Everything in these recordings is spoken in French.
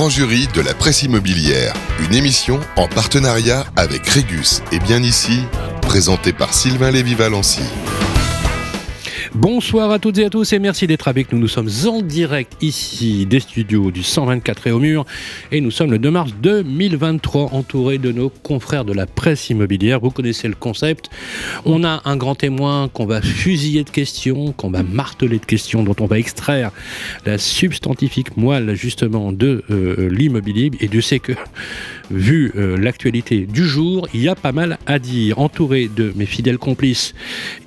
grand jury de la presse immobilière, une émission en partenariat avec Régus et Bien Ici, présentée par Sylvain Lévy-Valency. Bonsoir à toutes et à tous et merci d'être avec nous. Nous sommes en direct ici des studios du 124 et au mur et nous sommes le 2 mars 2023 entourés de nos confrères de la presse immobilière. Vous connaissez le concept. On a un grand témoin qu'on va fusiller de questions, qu'on va marteler de questions, dont on va extraire la substantifique moelle justement de l'immobilier. Et Dieu sait que vu l'actualité du jour, il y a pas mal à dire. Entouré de mes fidèles complices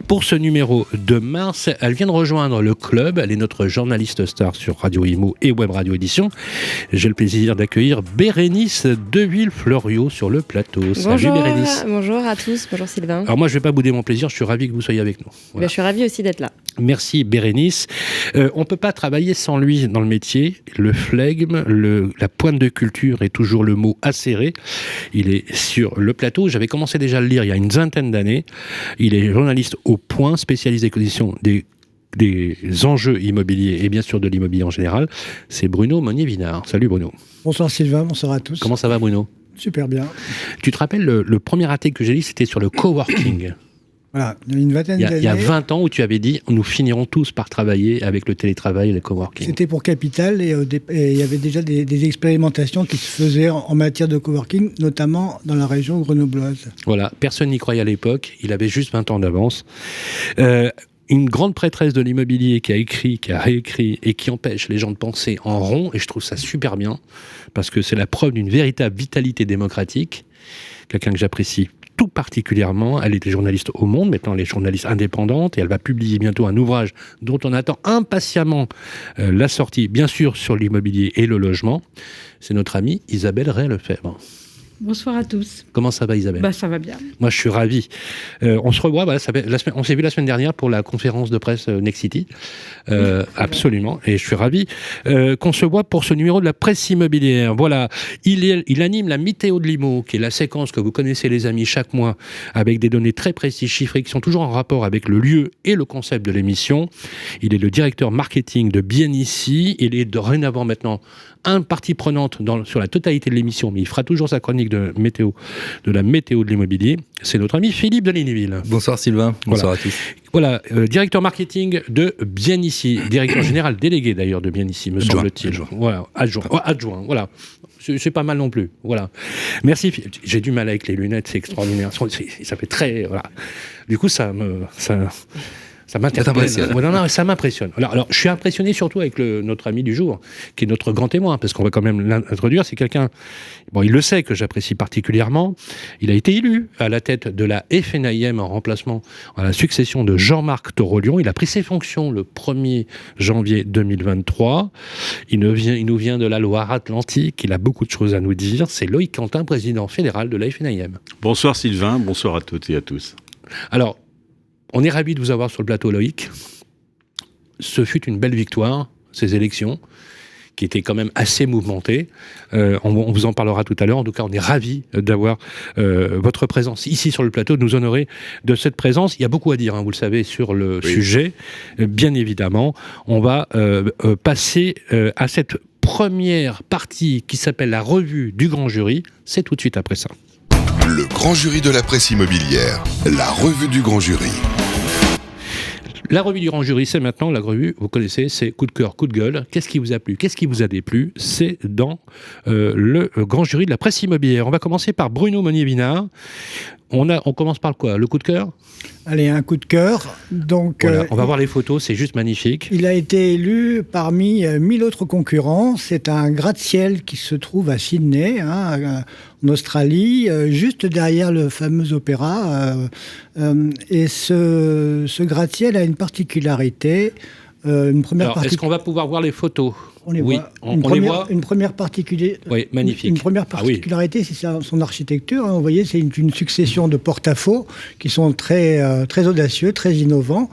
pour ce numéro de mars, elle vient de rejoindre le club. Elle est notre journaliste star sur Radio Imo et Web Radio Édition. J'ai le plaisir d'accueillir Bérénice Deville-Florio sur le plateau. Bonjour, salut Bérénice. Bonjour à tous, bonjour Sylvain. Alors moi je ne vais pas bouder mon plaisir, je suis ravi que vous soyez avec nous. Voilà. Je suis ravie aussi d'être là. Merci Bérénice. On ne peut pas travailler sans lui dans le métier. Le flegme, la pointe de culture est toujours le mot acéré. Il est sur le plateau. J'avais commencé déjà à le lire il y a une vingtaine d'années. Il est journaliste au Point, spécialisé des enjeux immobiliers et bien sûr de l'immobilier en général. C'est Bruno Monnier-Vinard. Salut Bruno. Bonsoir Sylvain, bonsoir à tous. Comment ça va Bruno ? Super bien. Tu te rappelles, le premier article que j'ai lu, c'était sur le coworking. Voilà, il y a une vingtaine d'années. Il y a 20 ans où tu avais dit nous finirons tous par travailler avec le télétravail et le coworking. C'était pour Capital et il y avait déjà des expérimentations qui se faisaient en matière de coworking, notamment dans la région grenobloise. Voilà, personne n'y croyait à l'époque, il avait juste 20 ans d'avance. Une grande prêtresse de l'immobilier qui a écrit, qui a réécrit et qui empêche les gens de penser en rond, et je trouve ça super bien, parce que c'est la preuve d'une véritable vitalité démocratique, quelqu'un que j'apprécie tout particulièrement. Elle était journaliste au Monde, maintenant elle est journaliste indépendante et elle va publier bientôt un ouvrage dont on attend impatiemment la sortie, bien sûr sur l'immobilier et le logement. C'est notre amie Isabelle Ray-Lefebvre. Bonsoir à tous. Comment ça va Isabelle ? Ça va bien. Moi je suis ravi. On se revoit, voilà, on s'est vu la semaine dernière pour la conférence de presse Nexity. Absolument, et je suis ravi qu'on se voit pour ce numéro de la presse immobilière. Voilà, il anime la météo de l'IMO, qui est la séquence que vous connaissez les amis chaque mois, avec des données très précises, chiffrées, qui sont toujours en rapport avec le lieu et le concept de l'émission. Il est le directeur marketing de Bien Ici. Il est dorénavant maintenant partie prenante sur la totalité de l'émission, mais il fera toujours sa chronique de la météo de l'immobilier. C'est notre ami Philippe Delignyville. Bonsoir Sylvain, bonsoir à tous. Voilà, directeur marketing de Bien Ici, directeur général délégué d'ailleurs de Bien Ici, me semble-t-il. Voilà, adjoint, voilà. C'est pas mal non plus, voilà. Merci, j'ai du mal avec les lunettes, c'est extraordinaire. Ça fait très, voilà. Du coup, ça m'impressionne. Non, ça m'impressionne. Alors, je suis impressionné surtout avec notre ami du jour, qui est notre grand témoin, parce qu'on va quand même l'introduire. C'est quelqu'un, il le sait que j'apprécie particulièrement. Il a été élu à la tête de la FNAIM en remplacement à la succession de Jean-Marc Torolion. Il a pris ses fonctions le 1er janvier 2023. Il nous vient de la Loire-Atlantique. Il a beaucoup de choses à nous dire. C'est Loïc Quentin, président fédéral de la FNAIM. Bonsoir Sylvain, bonsoir à toutes et à tous. Alors, on est ravis de vous avoir sur le plateau, Loïc. Ce fut une belle victoire, ces élections, qui étaient quand même assez mouvementées. On vous en parlera tout à l'heure. En tout cas, on est ravis d'avoir votre présence ici sur le plateau, de nous honorer de cette présence. Il y a beaucoup à dire, vous le savez, sur le sujet. Bien évidemment, on va passer à cette première partie qui s'appelle la revue du grand jury. C'est tout de suite après ça. Le grand jury de la presse immobilière, la revue du grand jury. La revue du grand jury, c'est maintenant la revue, vous connaissez, c'est coup de cœur, coup de gueule. Qu'est-ce qui vous a plu ? Qu'est-ce qui vous a déplu ? C'est dans le grand jury de la presse immobilière. On va commencer par Bruno Monnier-Vinard. On commence par quoi ? Le coup de cœur ? Allez, un coup de cœur. Donc, voilà, on va voir les photos, c'est juste magnifique. Il a été élu parmi 1000 autres concurrents. C'est un gratte-ciel qui se trouve à Sydney, en Australie, juste derrière le fameux opéra. Et ce gratte-ciel a une particularité. Est-ce qu'on va pouvoir voir les photos ? On les voit. Une première particularité. Oui, magnifique. Une première particularité, c'est son architecture. Vous voyez, c'est une succession de porte-à-faux qui sont très, très audacieux, très innovants.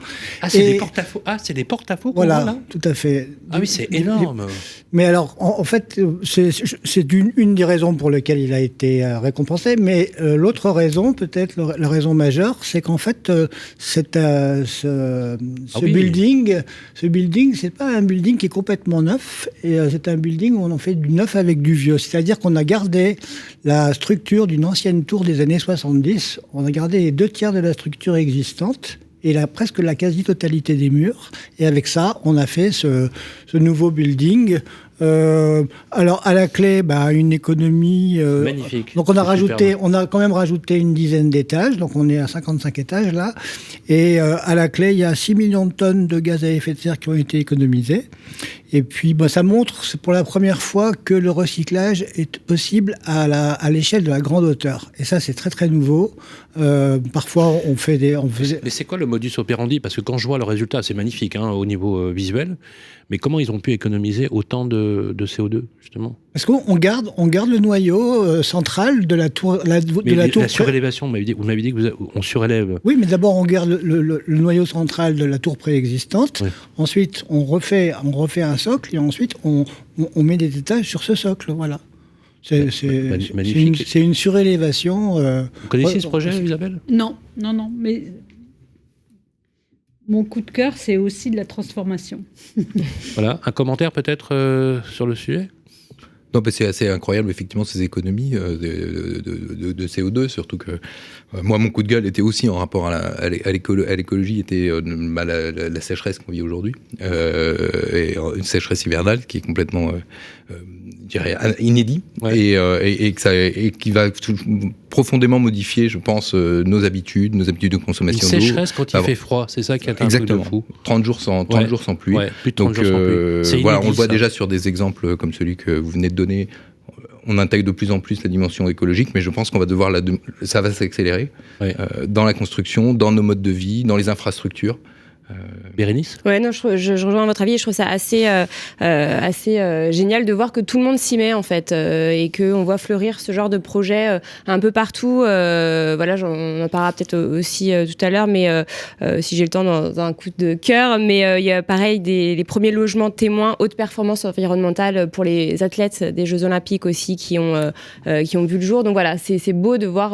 Des porte-à-faux. C'est des porte-à-faux. Voilà, tout à fait. Ah oui, c'est énorme. Mais alors, en fait, c'est une des raisons pour lesquelles il a été récompensé. Mais l'autre raison, peut-être la raison majeure, c'est qu'en fait, ce building Ce building, c'est pas un building qui est complètement neuf, et c'est un building où on en fait du neuf avec du vieux. C'est-à-dire qu'on a gardé la structure d'une ancienne tour des années 70. On a gardé les 2 tiers de la structure existante et presque la quasi-totalité des murs. Et avec ça, on a fait ce nouveau building. Alors à la clé, une économie magnifique. Donc on a quand même rajouté une dizaine d'étages, donc on est à 55 étages là. Et à la clé, il y a 6 millions de tonnes de gaz à effet de serre qui ont été économisées. Et puis ça montre, c'est pour la première fois que le recyclage est possible à l'échelle de la grande hauteur. Et ça, c'est très très nouveau. Parfois on fait Mais c'est quoi le modus operandi? Parce que quand je vois le résultat, c'est magnifique au niveau visuel. Mais comment ils ont pu économiser autant de CO2, justement? Parce qu'on garde le noyau central de la tour. La surélévation, vous m'avez dit qu'on surélève. Oui, mais d'abord, on garde le noyau central de la tour préexistante. Oui. Ensuite, on refait un socle et ensuite, on met des étages sur ce socle. Voilà. C'est une surélévation. Vous connaissez ce projet, Isabelle? Non, mais... Mon coup de cœur, c'est aussi de la transformation. Voilà, un commentaire peut-être sur le sujet? Non, c'est assez incroyable, effectivement, ces économies de CO2, surtout que moi, mon coup de gueule était aussi en rapport à l'écologie, était la sécheresse qu'on vit aujourd'hui, et une sécheresse hivernale qui est complètement, je dirais, inédit, ouais. et qui va profondément modifier, je pense, nos habitudes de consommation d'eau. Une sécheresse quand il fait froid, c'est ça qui est un peu de fou. 30 jours sans pluie. Ouais, plus de 30 jours sans pluie. Voilà, on le voit déjà sur des exemples comme celui que vous venez de donner. On intègre de plus en plus la dimension écologique, mais je pense qu'on va devoir ça va s'accélérer dans la construction, dans nos modes de vie, dans les infrastructures. Bérénice ? Ouais, non, je rejoins votre avis et je trouve ça assez génial de voir que tout le monde s'y met en fait et qu'on voit fleurir ce genre de projet un peu partout. Voilà, on en parlera peut-être aussi tout à l'heure, mais si j'ai le temps dans un coup de cœur. Mais il y a pareil les premiers logements témoins haute performance environnementale pour les athlètes des Jeux Olympiques aussi qui ont vu le jour. Donc voilà, c'est beau de voir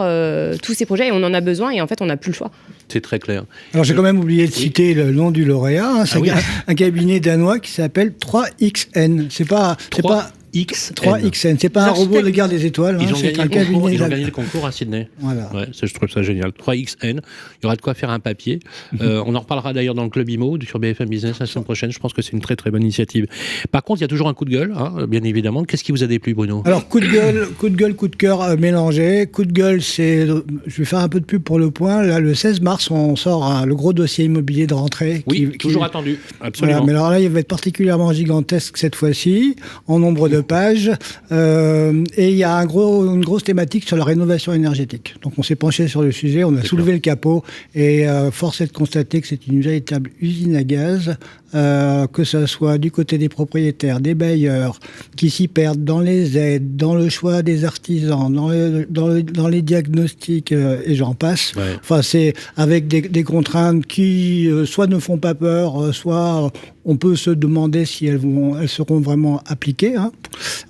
tous ces projets et on en a besoin et en fait on n'a plus le choix. C'est très clair. Alors j'ai quand même oublié de citer le nom du lauréat. C'est un cabinet danois qui s'appelle 3XN. C'est pas 3XN. C'est pas un robot de guerre des étoiles. Ils ont gagné le concours à Sydney. Voilà. Ouais, je trouve ça génial. 3XN. Il y aura de quoi faire un papier. On en reparlera d'ailleurs dans le Club IMO sur BFM Business la semaine prochaine. Je pense que c'est une très très bonne initiative. Par contre, il y a toujours un coup de gueule, bien évidemment. Qu'est-ce qui vous a déplu, Bruno ? Alors, coup de gueule, coup de cœur mélangé. Coup de gueule, c'est... Je vais faire un peu de pub pour Le Point. Là, le 16 mars, on sort le gros dossier immobilier de rentrée. Toujours attendu. Absolument. Voilà, mais alors là, il va être particulièrement gigantesque cette fois-ci, en nombre de pages. Et il y a une grosse thématique sur la rénovation énergétique. Donc on s'est penché sur le sujet, on a soulevé le capot et force est de constater que c'est une véritable usine à gaz, que ce soit du côté des propriétaires, des bailleurs, qui s'y perdent dans les aides, dans le choix des artisans, dans les diagnostics et j'en passe. Ouais. Enfin, c'est avec des contraintes qui soit ne font pas peur, soit on peut se demander si elles seront vraiment appliquées,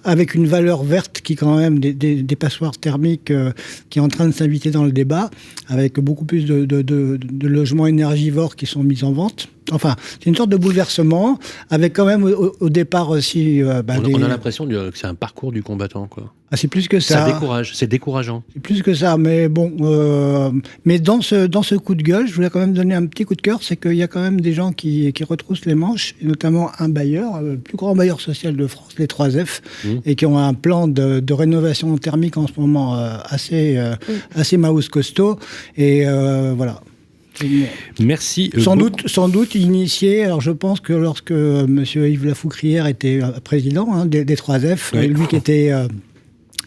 avec une valeur verte qui quand même des passoires thermiques qui est en train de s'inviter dans le débat, avec beaucoup plus de logements énergivores qui sont mis en vente. Enfin, c'est une sorte de bouleversement, avec quand même au départ aussi... on a l'impression que c'est un parcours du combattant, quoi. Ah, c'est plus que ça. Ça décourage, c'est décourageant. C'est plus que ça, mais bon... mais dans ce coup de gueule, je voulais quand même donner un petit coup de cœur, c'est qu'il y a quand même des gens qui retroussent les manches, et notamment un bailleur, le plus grand bailleur social de France, les 3F, et qui ont un plan de rénovation thermique en ce moment assez mouse costaud, et voilà. Merci. Sans doute initié. Alors je pense que lorsque Monsieur Yves Lafoucrière était président des 3F, lui qui était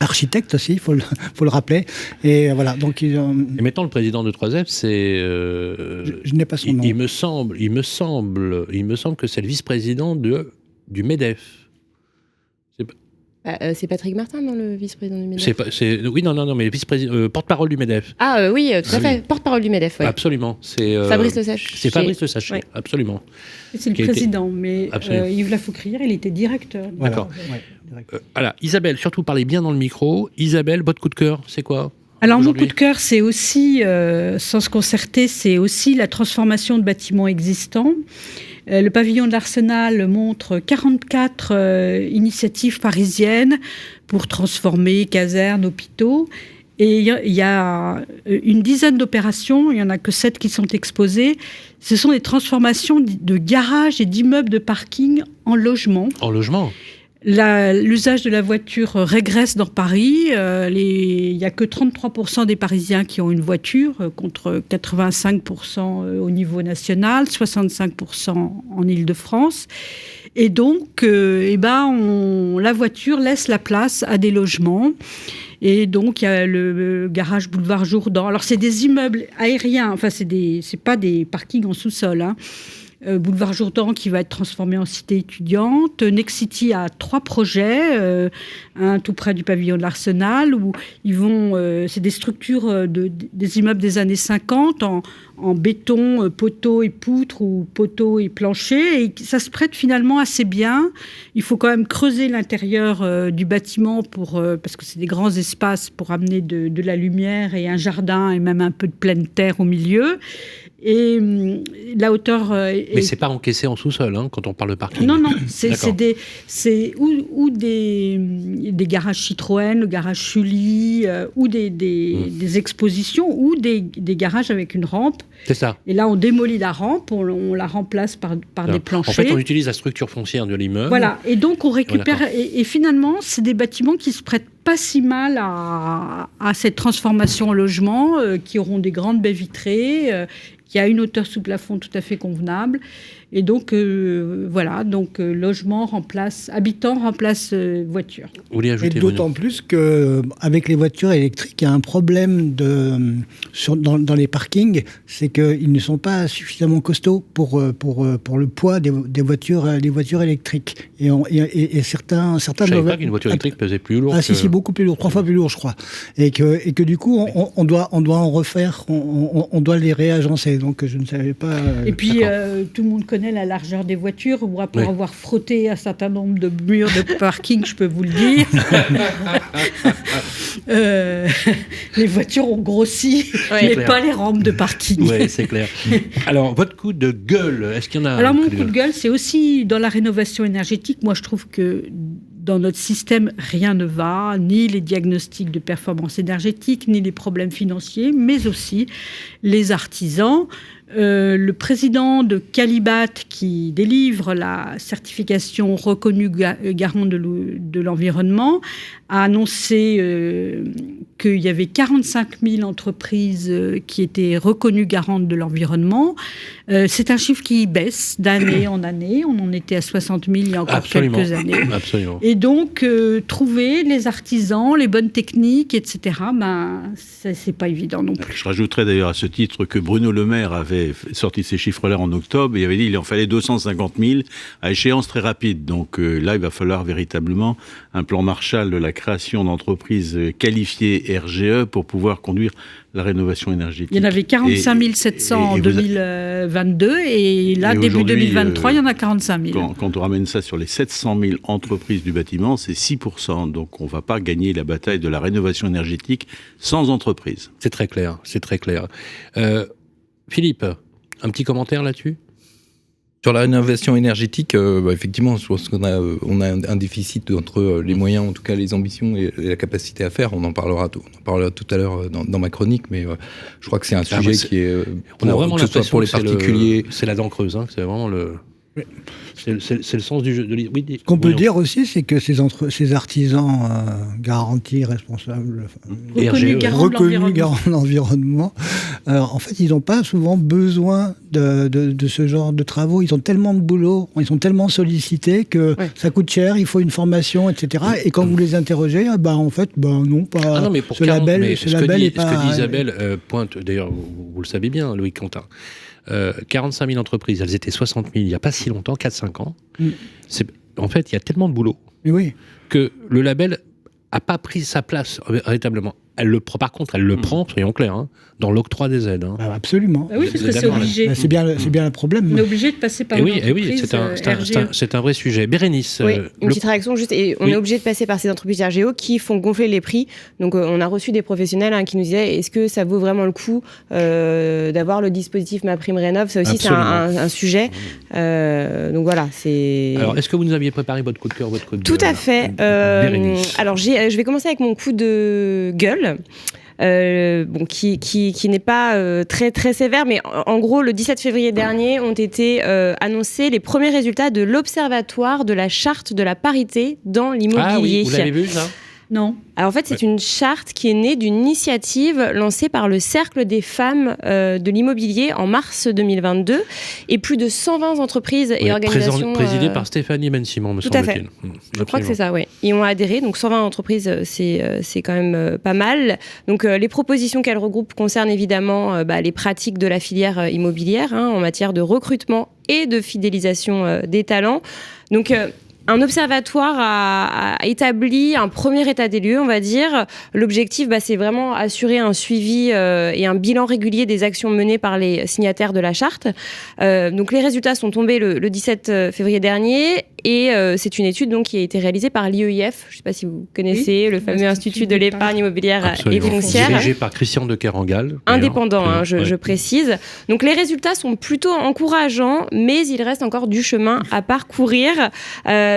architecte aussi, il faut le rappeler. Et voilà. Donc Et maintenant le président de 3F, c'est. Je n'ai pas son nom. Il me semble que c'est le vice-président du MEDEF. C'est Patrick Martin, non, le vice-président du MEDEF. Mais vice-président, porte-parole du MEDEF. Ah oui, tout à fait, porte-parole du MEDEF. Ouais. Absolument. C'est Fabrice Le Sachet. C'est Fabrice Le Sachet, absolument. C'est le président, mais Yves Lafoucrière, il était directeur. D'accord. Alors, Isabelle, surtout parlez bien dans le micro. Isabelle, votre coup de cœur, c'est quoi ? Alors mon coup de cœur, c'est aussi, sans se concerter, c'est aussi la transformation de bâtiments existants. Le pavillon de l'Arsenal montre 44 initiatives parisiennes pour transformer casernes, hôpitaux. Et il y a une dizaine d'opérations, il n'y en a que 7 qui sont exposées. Ce sont des transformations de garages et d'immeubles de parking en logements. En logement ? L'usage de la voiture régresse dans Paris. Il n'y a que 33% des Parisiens qui ont une voiture, contre 85% au niveau national, 65% en Île-de-France. Et donc, la voiture laisse la place à des logements. Et donc, il y a le garage Boulevard Jourdan. Alors, c'est des immeubles aériens. Enfin, c'est pas des parkings en sous-sol, hein. Boulevard Jourdan qui va être transformé en cité étudiante. Nexity a 3 projets, un tout près du pavillon de l'Arsenal, où ils vont... c'est des structures des immeubles des années 50 en béton, poteau et poutre ou poteau et plancher. Et ça se prête finalement assez bien. Il faut quand même creuser l'intérieur du bâtiment parce que c'est des grands espaces pour amener de la lumière et un jardin et même un peu de pleine terre au milieu. Et la hauteur... Mais c'est pas encaissé en sous-sol, hein, quand on parle de parking. Non, c'est des garages Citroën, le garage Sully, ou des expositions, ou des garages avec une rampe. C'est ça. Et là, on démolit la rampe, on la remplace par des planchers. En fait, on utilise la structure foncière de l'immeuble. Voilà, et donc on récupère... et finalement, c'est des bâtiments qui se prêtent pas si mal à cette transformation en logement, qui auront des grandes baies vitrées, qui a une hauteur sous plafond tout à fait convenable. Et donc, logement remplace... Habitant remplace voiture. Vous voulez ajouter, et d'autant plus qu'avec les voitures électriques, il y a un problème dans les parkings, c'est qu'ils ne sont pas suffisamment costauds pour le poids des voitures électriques. Et certains... Je ne savais pas qu'une voiture électrique pesait plus lourd. Si, beaucoup plus lourd, 3 fois plus lourd, je crois. Et que du coup, on doit en refaire, on doit les réagencer. Donc, je ne savais pas... Et puis, tout le monde connaît la largeur des voitures. Moi, pour avoir frotté un certain nombre de murs de parking, je peux vous le dire. Les voitures ont grossi, mais pas les rampes de parking. Oui, c'est clair. Alors, votre coup de gueule, est-ce qu'il y en a? Alors, mon coup de gueule, c'est aussi dans la rénovation énergétique. Moi, je trouve que dans notre système, rien ne va, ni les diagnostics de performance énergétique, ni les problèmes financiers, mais aussi les artisans. Le président de Calibat, qui délivre la certification reconnue garant de l'environnement, a annoncé qu'il y avait 45 000 entreprises qui étaient reconnues garantes de l'environnement. C'est un chiffre qui baisse d'année en année. On en était à 60 000 il y a encore quelques années. Absolument. Et donc, trouver les artisans, les bonnes techniques, etc., c'est pas évident non plus. Je rajouterais d'ailleurs à ce titre que Bruno Le Maire avait sorti ces chiffres-là en octobre et il avait dit qu'il en fallait 250 000 à échéance très rapide. Donc là, il va falloir véritablement un plan Marshall de la création d'entreprises qualifiées RGE pour pouvoir conduire la rénovation énergétique. Il y en avait 45 700 en 2022 et là, début 2023, il y en a 45 000. Quand on ramène ça sur les 700 000 entreprises du bâtiment, c'est 6%. Donc on ne va pas gagner la bataille de la rénovation énergétique sans entreprise. C'est très clair, c'est très clair. Philippe, un petit commentaire là-dessus ? Sur la rénovation énergétique, effectivement, je pense qu'on a un déficit entre les moyens, en tout cas les ambitions et la capacité à faire. On en parlera tout à l'heure dans ma chronique, mais je crois que c'est un sujet qui est, que ce soit pour les particuliers... C'est la dent creuse, hein, c'est vraiment le... C'est le sens du jeu. Ce qu'on peut dire aussi, c'est que ces artisans garantis, responsables, reconnus garants de l'environnement, en fait, ils n'ont pas souvent besoin de ce genre de travaux. Ils ont tellement de boulot, ils sont tellement sollicités que ça coûte cher, il faut une formation, etc. Et quand vous les interrogez, en fait, non, pas. Ah non, mais pour ce label est pas... Ce que dit Isabelle pointe, d'ailleurs, vous le savez bien, Loïc Quentin. 45 000 entreprises, elles étaient 60 000 il n'y a pas si longtemps, 4-5 ans. En fait, il y a tellement de boulot que le label n'a pas pris sa place véritablement. Par contre, elle le prend, soyons clairs, dans l'octroi des aides. Absolument. Oui, parce que c'est obligé. C'est bien le problème. On est obligé de passer par une entreprise c'est un vrai sujet. Bérénice. Oui, une petite réaction juste. Et on est obligé de passer par ces entreprises RGO qui font gonfler les prix. Donc, on a reçu des professionnels qui nous disaient est-ce que ça vaut vraiment le coup d'avoir le dispositif MaPrimeRénov'? Ça aussi, c'est un sujet. Donc voilà, c'est. Alors, est-ce que vous nous aviez préparé votre coup de cœur, votre coup de Tout à fait. Alors, je vais commencer avec mon coup de gueule. Qui n'est pas très très sévère, mais en gros le 17 février dernier ont été annoncés les premiers résultats de l'Observatoire de la charte de la parité dans l'immobilier. Ah oui, vous l'avez vu ça ? Non. Alors en fait, c'est une charte qui est née d'une initiative lancée par le Cercle des femmes de l'immobilier en mars 2022 et plus de 120 entreprises et organisations... Présidée par Stéphanie Ben-Simon, me semble-t-il. Je crois que c'est ça, oui. Ils ont adhéré, donc 120 entreprises, c'est quand même pas mal. Donc les propositions qu'elle regroupe concernent évidemment les pratiques de la filière immobilière en matière de recrutement et de fidélisation des talents. Donc... un observatoire a établi un premier état des lieux, on va dire. L'objectif, c'est vraiment assurer un suivi et un bilan régulier des actions menées par les signataires de la charte. Donc les résultats sont tombés le 17 février dernier et c'est une étude qui a été réalisée par l'IEIF. Je ne sais pas si vous connaissez le fameux Institut de l'épargne immobilière et foncière. Dirigé par Christian de Kerangal. Indépendant, je précise. Donc les résultats sont plutôt encourageants, mais il reste encore du chemin à parcourir.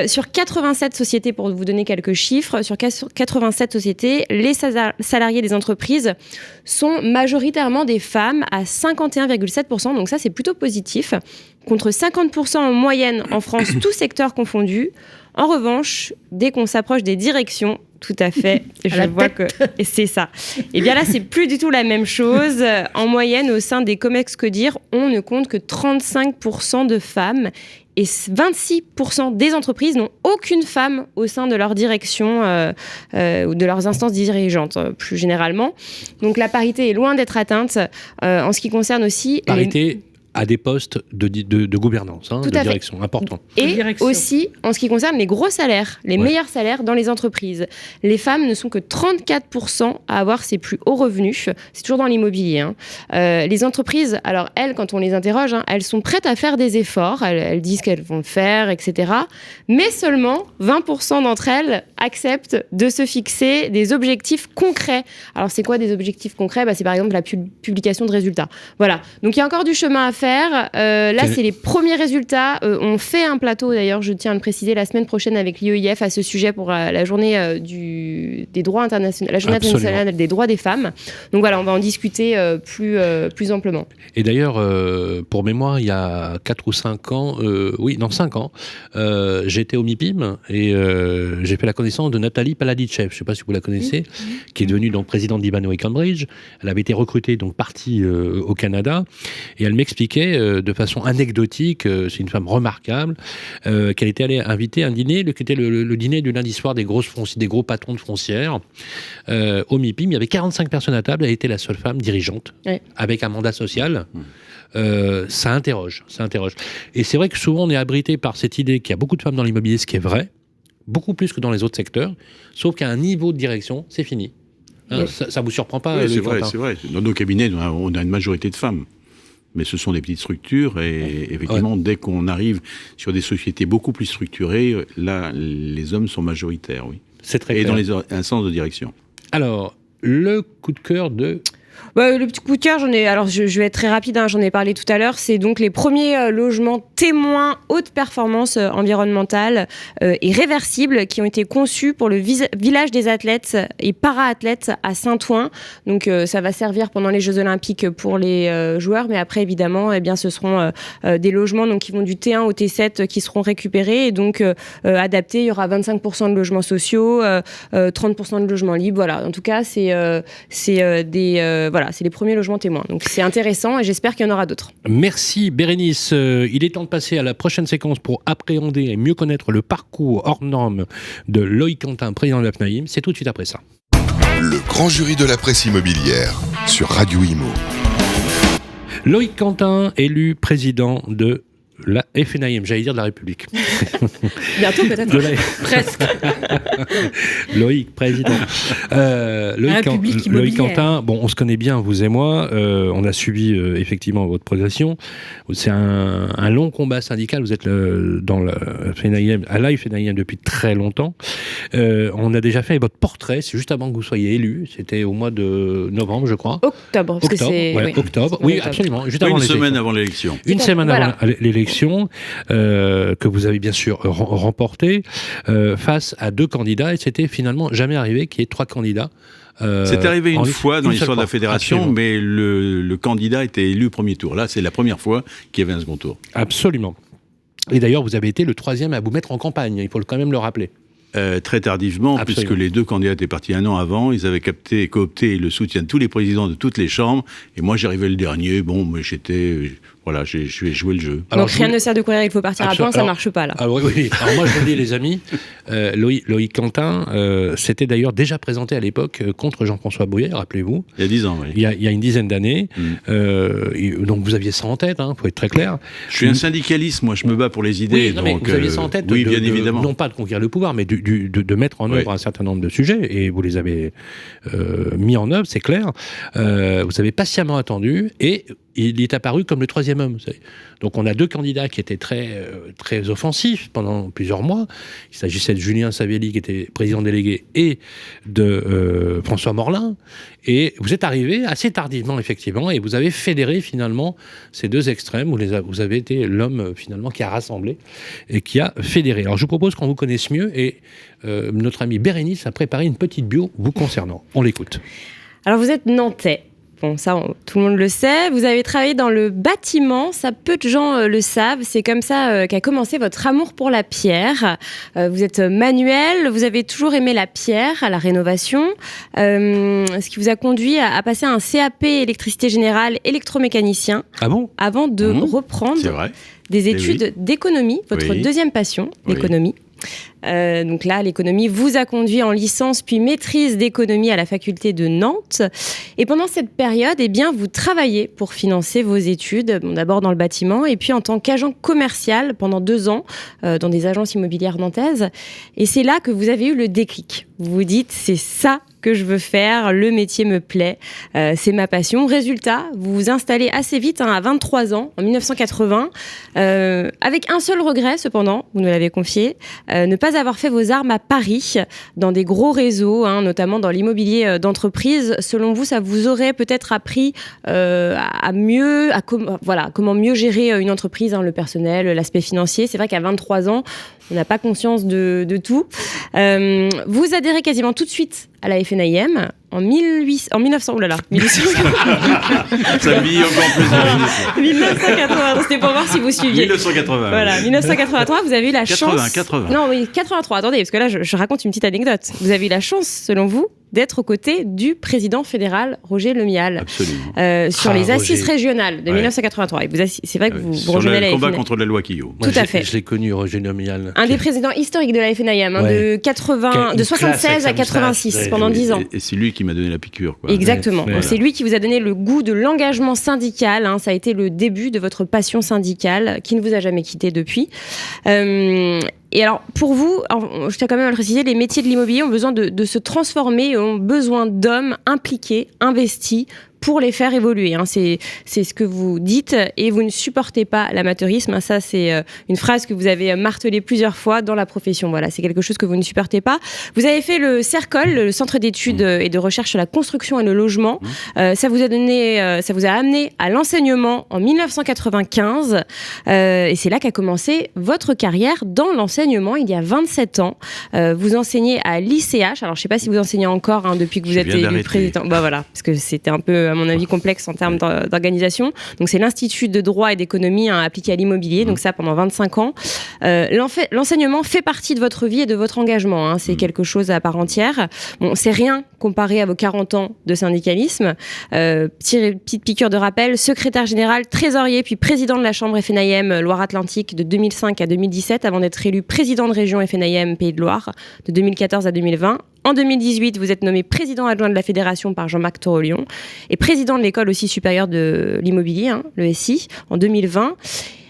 Sur 87 sociétés, pour vous donner quelques chiffres, sur 87 sociétés, les salariés des entreprises sont majoritairement des femmes à 51,7%, donc ça c'est plutôt positif, contre 50% en moyenne en France, tous secteurs confondus. En revanche, dès qu'on s'approche des directions, tout à fait, je vois que c'est ça. Et bien là, c'est plus du tout la même chose. En moyenne, au sein des Comex Codir, on ne compte que 35% de femmes et 26% des entreprises n'ont aucune femme au sein de leur direction ou de leurs instances dirigeantes, plus généralement. Donc la parité est loin d'être atteinte. En ce qui concerne aussi... Parité à des postes de gouvernance, de direction, important. Et aussi, en ce qui concerne les gros salaires, les meilleurs salaires dans les entreprises. Les femmes ne sont que 34% à avoir ces plus hauts revenus. C'est toujours dans l'immobilier. Les entreprises, alors elles, quand on les interroge, elles sont prêtes à faire des efforts. Elles disent qu'elles vont le faire, etc. Mais seulement 20% d'entre elles acceptent de se fixer des objectifs concrets. Alors, c'est quoi des objectifs concrets ? C'est par exemple la publication de résultats. Voilà. Donc, il y a encore du chemin à faire. Là, c'est les premiers résultats. On fait un plateau, d'ailleurs, je tiens à le préciser, la semaine prochaine avec l'IEIF à ce sujet pour la journée des droits internationaux, la journée internationale des droits des femmes. Donc voilà, on va en discuter plus amplement. Et d'ailleurs, pour mémoire, il y a 4 ou 5 ans, 5 ans, j'étais au MIPIM et j'ai fait la connaissance de Nathalie Paladicev, je ne sais pas si vous la connaissez, qui est devenue donc présidente d'Ivanhoe Cambridge. Elle avait été recrutée, donc partie au Canada, et elle m'expliquait de façon anecdotique, c'est une femme remarquable, qu'elle était allée inviter un dîner, qui était le dîner du lundi soir des gros patrons de foncières. Au MIPIM, il y avait 45 personnes à table, elle était la seule femme dirigeante, avec un mandat social. Ça interroge. Et c'est vrai que souvent on est abrité par cette idée qu'il y a beaucoup de femmes dans l'immobilier, ce qui est vrai, beaucoup plus que dans les autres secteurs, sauf qu'à un niveau de direction, c'est fini. Ça vous surprend pas? Oui, c'est vrai. Dans nos cabinets, on a une majorité de femmes. Mais ce sont des petites structures et effectivement, dès qu'on arrive sur des sociétés beaucoup plus structurées, là, les hommes sont majoritaires, oui. C'est très clair. Et dans les instances de direction. Alors, le coup de cœur de... Le petit coup de cœur, je vais être très rapide, j'en ai parlé tout à l'heure, c'est donc les premiers logements témoins haute performance environnementale et réversibles qui ont été conçus pour le village des athlètes et para-athlètes à Saint-Ouen. Donc ça va servir pendant les Jeux Olympiques pour les joueurs, mais après évidemment, ce seront des logements qui vont du T1 au T7 qui seront récupérés et donc adaptés. Il y aura 25% de logements sociaux, 30% de logements libres. Voilà. En tout cas, c'est les premiers logements témoins. Donc c'est intéressant et j'espère qu'il y en aura d'autres. Merci Bérénice. Il est temps de passer à la prochaine séquence pour appréhender et mieux connaître le parcours hors norme de Loïc Quentin, président de la FNAIM. C'est tout de suite après ça. Le grand jury de la presse immobilière sur Radio Imo. Loïc Quentin, élu président de la FNIM, j'allais dire de la République. Bientôt peut-être. Presque. Loïc, président. Loïc Quentin, bon, on se connaît bien, vous et moi. On a suivi effectivement votre progression. C'est un long combat syndical. Vous êtes dans la FNIM, à la FNIM depuis très longtemps. On a déjà fait votre portrait, c'est juste avant que vous soyez élu. C'était au mois de novembre, je crois. Octobre. Octobre. Oui, absolument. Juste avant une semaine avant l'élection. Une semaine avant l'élection, que vous avez bien sûr remporté face à 2 candidats, et c'était finalement jamais arrivé qu'il y ait 3 candidats. C'est arrivé une fois dans l'histoire de la fédération, absolument. mais le candidat était élu au premier tour. Là, c'est la première fois qu'il y avait un second tour. Absolument. Et d'ailleurs, vous avez été le 3e à vous mettre en campagne, il faut quand même le rappeler. Très tardivement, Absolument. puisque les 2 candidats étaient partis un an avant. Ils avaient coopté le soutien de tous les présidents de toutes les chambres. Et moi, j'arrivais le dernier. Bon, mais voilà, j'ai joué le jeu. Donc rien ne sert de courir, il faut partir à point, ça marche pas là. Oui. Alors moi, je vous dis, les amis, Loïc Quentin s'était d'ailleurs déjà présenté à l'époque contre Jean-François Bouillet, rappelez-vous. Il y a 10 ans, oui. Il y a une dizaine d'années. Donc vous aviez ça en tête, faut être très clair. Je suis un syndicaliste, moi, je me bats pour les idées. Oui, non, mais vous aviez ça en tête, oui, bien évidemment. Non pas de conquérir le pouvoir, mais de mettre en œuvre un certain nombre de sujets, et vous les avez mis en œuvre, c'est clair. Vous avez patiemment attendu, et il est apparu comme le 3e homme. Vous savez. Donc on a 2 candidats qui étaient très offensifs pendant plusieurs mois. Il s'agissait de Julien Savelli, qui était président délégué, et de François Morlin. Et vous êtes arrivé assez tardivement, effectivement, et vous avez fédéré finalement ces 2 extrêmes. Vous avez été l'homme finalement qui a rassemblé et qui a fédéré. Alors je vous propose qu'on vous connaisse mieux, et notre ami Bérénice a préparé une petite bio vous concernant. On l'écoute. Alors vous êtes nantais. Bon, ça, tout le monde le sait. Vous avez travaillé dans le bâtiment, ça peu de gens le savent. C'est comme ça qu'a commencé votre amour pour la pierre. Vous êtes manuel, vous avez toujours aimé la pierre, la rénovation, ce qui vous a conduit à passer un CAP électricité générale électromécanicien. Ah bon ? Avant de reprendre des études d'économie, votre 2e passion, l'économie. Donc là, l'économie vous a conduit en licence puis maîtrise d'économie à la faculté de Nantes. Et pendant cette période, eh bien, vous travaillez pour financer vos études, d'abord dans le bâtiment et puis en tant qu'agent commercial pendant 2 ans dans des agences immobilières nantaises. Et c'est là que vous avez eu le déclic. Vous vous dites, c'est ça que je veux faire, le métier me plaît, c'est ma passion. Résultat, vous vous installez assez vite, à 23 ans, en 1980, avec un seul regret cependant, vous nous l'avez confié, ne pas avoir fait vos armes à Paris, dans des gros réseaux, notamment dans l'immobilier d'entreprise. Selon vous, ça vous aurait peut-être appris comment mieux gérer une entreprise, le personnel, l'aspect financier. C'est vrai qu'à 23 ans, on n'a pas conscience de tout. Vous adhérez quasiment tout de suite à la FNIM en 1900. Oh là là, 1880. Ça vit encore plus. 1980. C'était pour voir si vous suiviez. 1980. Voilà, 1983. Vous avez eu la chance. 80. Non, oui, 83. Attendez, parce que là, je raconte une petite anecdote. Vous avez eu la chance, selon vous, d'être aux côtés du président fédéral Roger Lemial. Absolument. Sur les assises régionales de 1983. Et c'est vrai que vous rejoignez la FNIM. Sur le combat contre la loi Quillot. Tout à fait. Je l'ai connu, Roger Lemial. Un des présidents historiques de la FNIM, de 76 à 86, pendant 10 ans. Et c'est lui qui m'a donné la piqûre. Exactement. Donc, c'est lui qui vous a donné le goût de l'engagement syndical. Ça a été le début de votre passion syndicale, qui ne vous a jamais quitté depuis. Et alors, pour vous, je tiens quand même à le préciser, les métiers de l'immobilier ont besoin de se transformer, ont besoin d'hommes impliqués, investis, pour les faire évoluer. C'est ce que vous dites, et vous ne supportez pas l'amateurisme. Ça, c'est une phrase que vous avez martelée plusieurs fois dans la profession. Voilà, c'est quelque chose que vous ne supportez pas. Vous avez fait le CERCOL, le Centre d'études et de recherche sur la construction et le logement. Ça vous a amené à l'enseignement en 1995. Et c'est là qu'a commencé votre carrière dans l'enseignement, il y a 27 ans. Vous enseignez à l'ICH. Alors, je ne sais pas si vous enseignez encore depuis que vous êtes élu président. Voilà, parce que c'était un peu, à mon avis, complexe en termes d'organisation. Donc, c'est l'Institut de droit et d'économie appliqué à l'immobilier. Donc, ça, pendant 25 ans. L'enseignement fait partie de votre vie et de votre engagement. C'est quelque chose à part entière. Bon, c'est rien comparé à vos 40 ans de syndicalisme. Petite piqûre de rappel, secrétaire général, trésorier, puis président de la Chambre FNIM Loire-Atlantique de 2005 à 2017, avant d'être élu président de région FNIM Pays de Loire de 2014 à 2020. En 2018, vous êtes nommé président adjoint de la fédération par Jean-Marc Torolion et président de l'école aussi supérieure de l'immobilier, le SI, en 2020.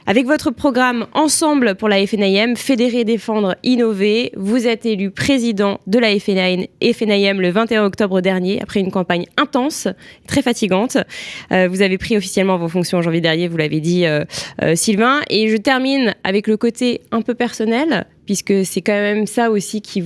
Avec votre programme Ensemble pour la FNIM, Fédérer, Défendre, Innover, vous êtes élu président de la FNIM le 21 octobre dernier, après une campagne intense, très fatigante. Vous avez pris officiellement vos fonctions en janvier dernier, vous l'avez dit Sylvain. Et je termine avec le côté un peu personnel, puisque c'est quand même ça aussi qui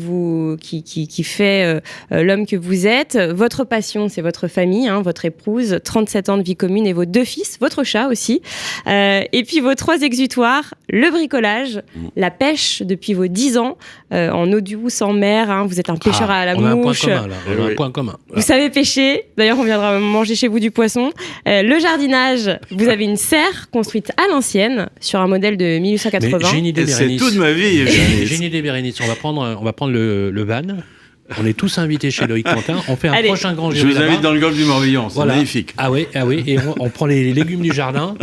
fait l'homme que vous êtes. Votre passion, c'est votre famille, votre épouse, 37 ans de vie commune et vos 2 fils, votre chat aussi. Et puis vos 3 exutoires, le bricolage, la pêche depuis vos 10 ans, en eau douce, en mer. Vous êtes un pêcheur à la mouche. On a un point commun. Vous savez pêcher. D'ailleurs, on viendra manger chez vous du poisson. Le jardinage, vous avez une serre construite à l'ancienne, sur un modèle de 1880. Mais j'ai une idée, C'est toute ma vie. J'ai une idée, Bérénice. On va prendre le van. On est tous invités chez Loïc Quentin. On fait un prochain grand Je vous invite dans le golfe du Morbihan. C'est magnifique. Ah oui. Et on prend les légumes du jardin.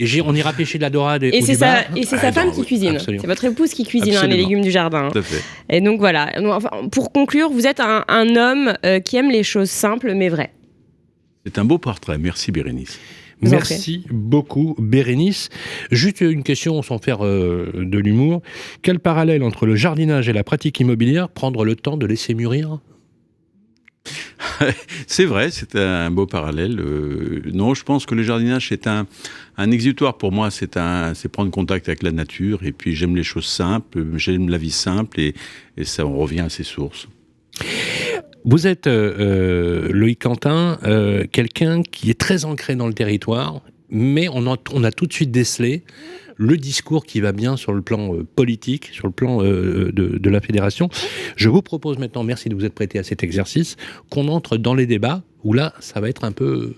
Et on ira pêcher de la dorade ou du bar. Et c'est sa femme qui cuisine. Absolument. C'est votre épouse qui cuisine les légumes du jardin. Tout à fait. Et donc voilà. Enfin, pour conclure, vous êtes un homme qui aime les choses simples mais vraies. C'est un beau portrait. Merci, Bérénice. Merci beaucoup, Bérénice. Juste une question sans faire de l'humour. Quel parallèle entre le jardinage et la pratique immobilière, prendre le temps de laisser mûrir ? C'est vrai, c'est un beau parallèle. Non, je pense que le jardinage, c'est un exutoire pour moi. C'est prendre contact avec la nature. Et puis, j'aime les choses simples, j'aime la vie simple. Et ça, on revient à ses sources. Vous êtes, Loïc Quentin, quelqu'un qui est très ancré dans le territoire, mais on a tout de suite décelé le discours qui va bien sur le plan politique, sur le plan de la fédération. Je vous propose maintenant, merci de vous être prêté à cet exercice, qu'on entre dans les débats, où là, ça va être un peu...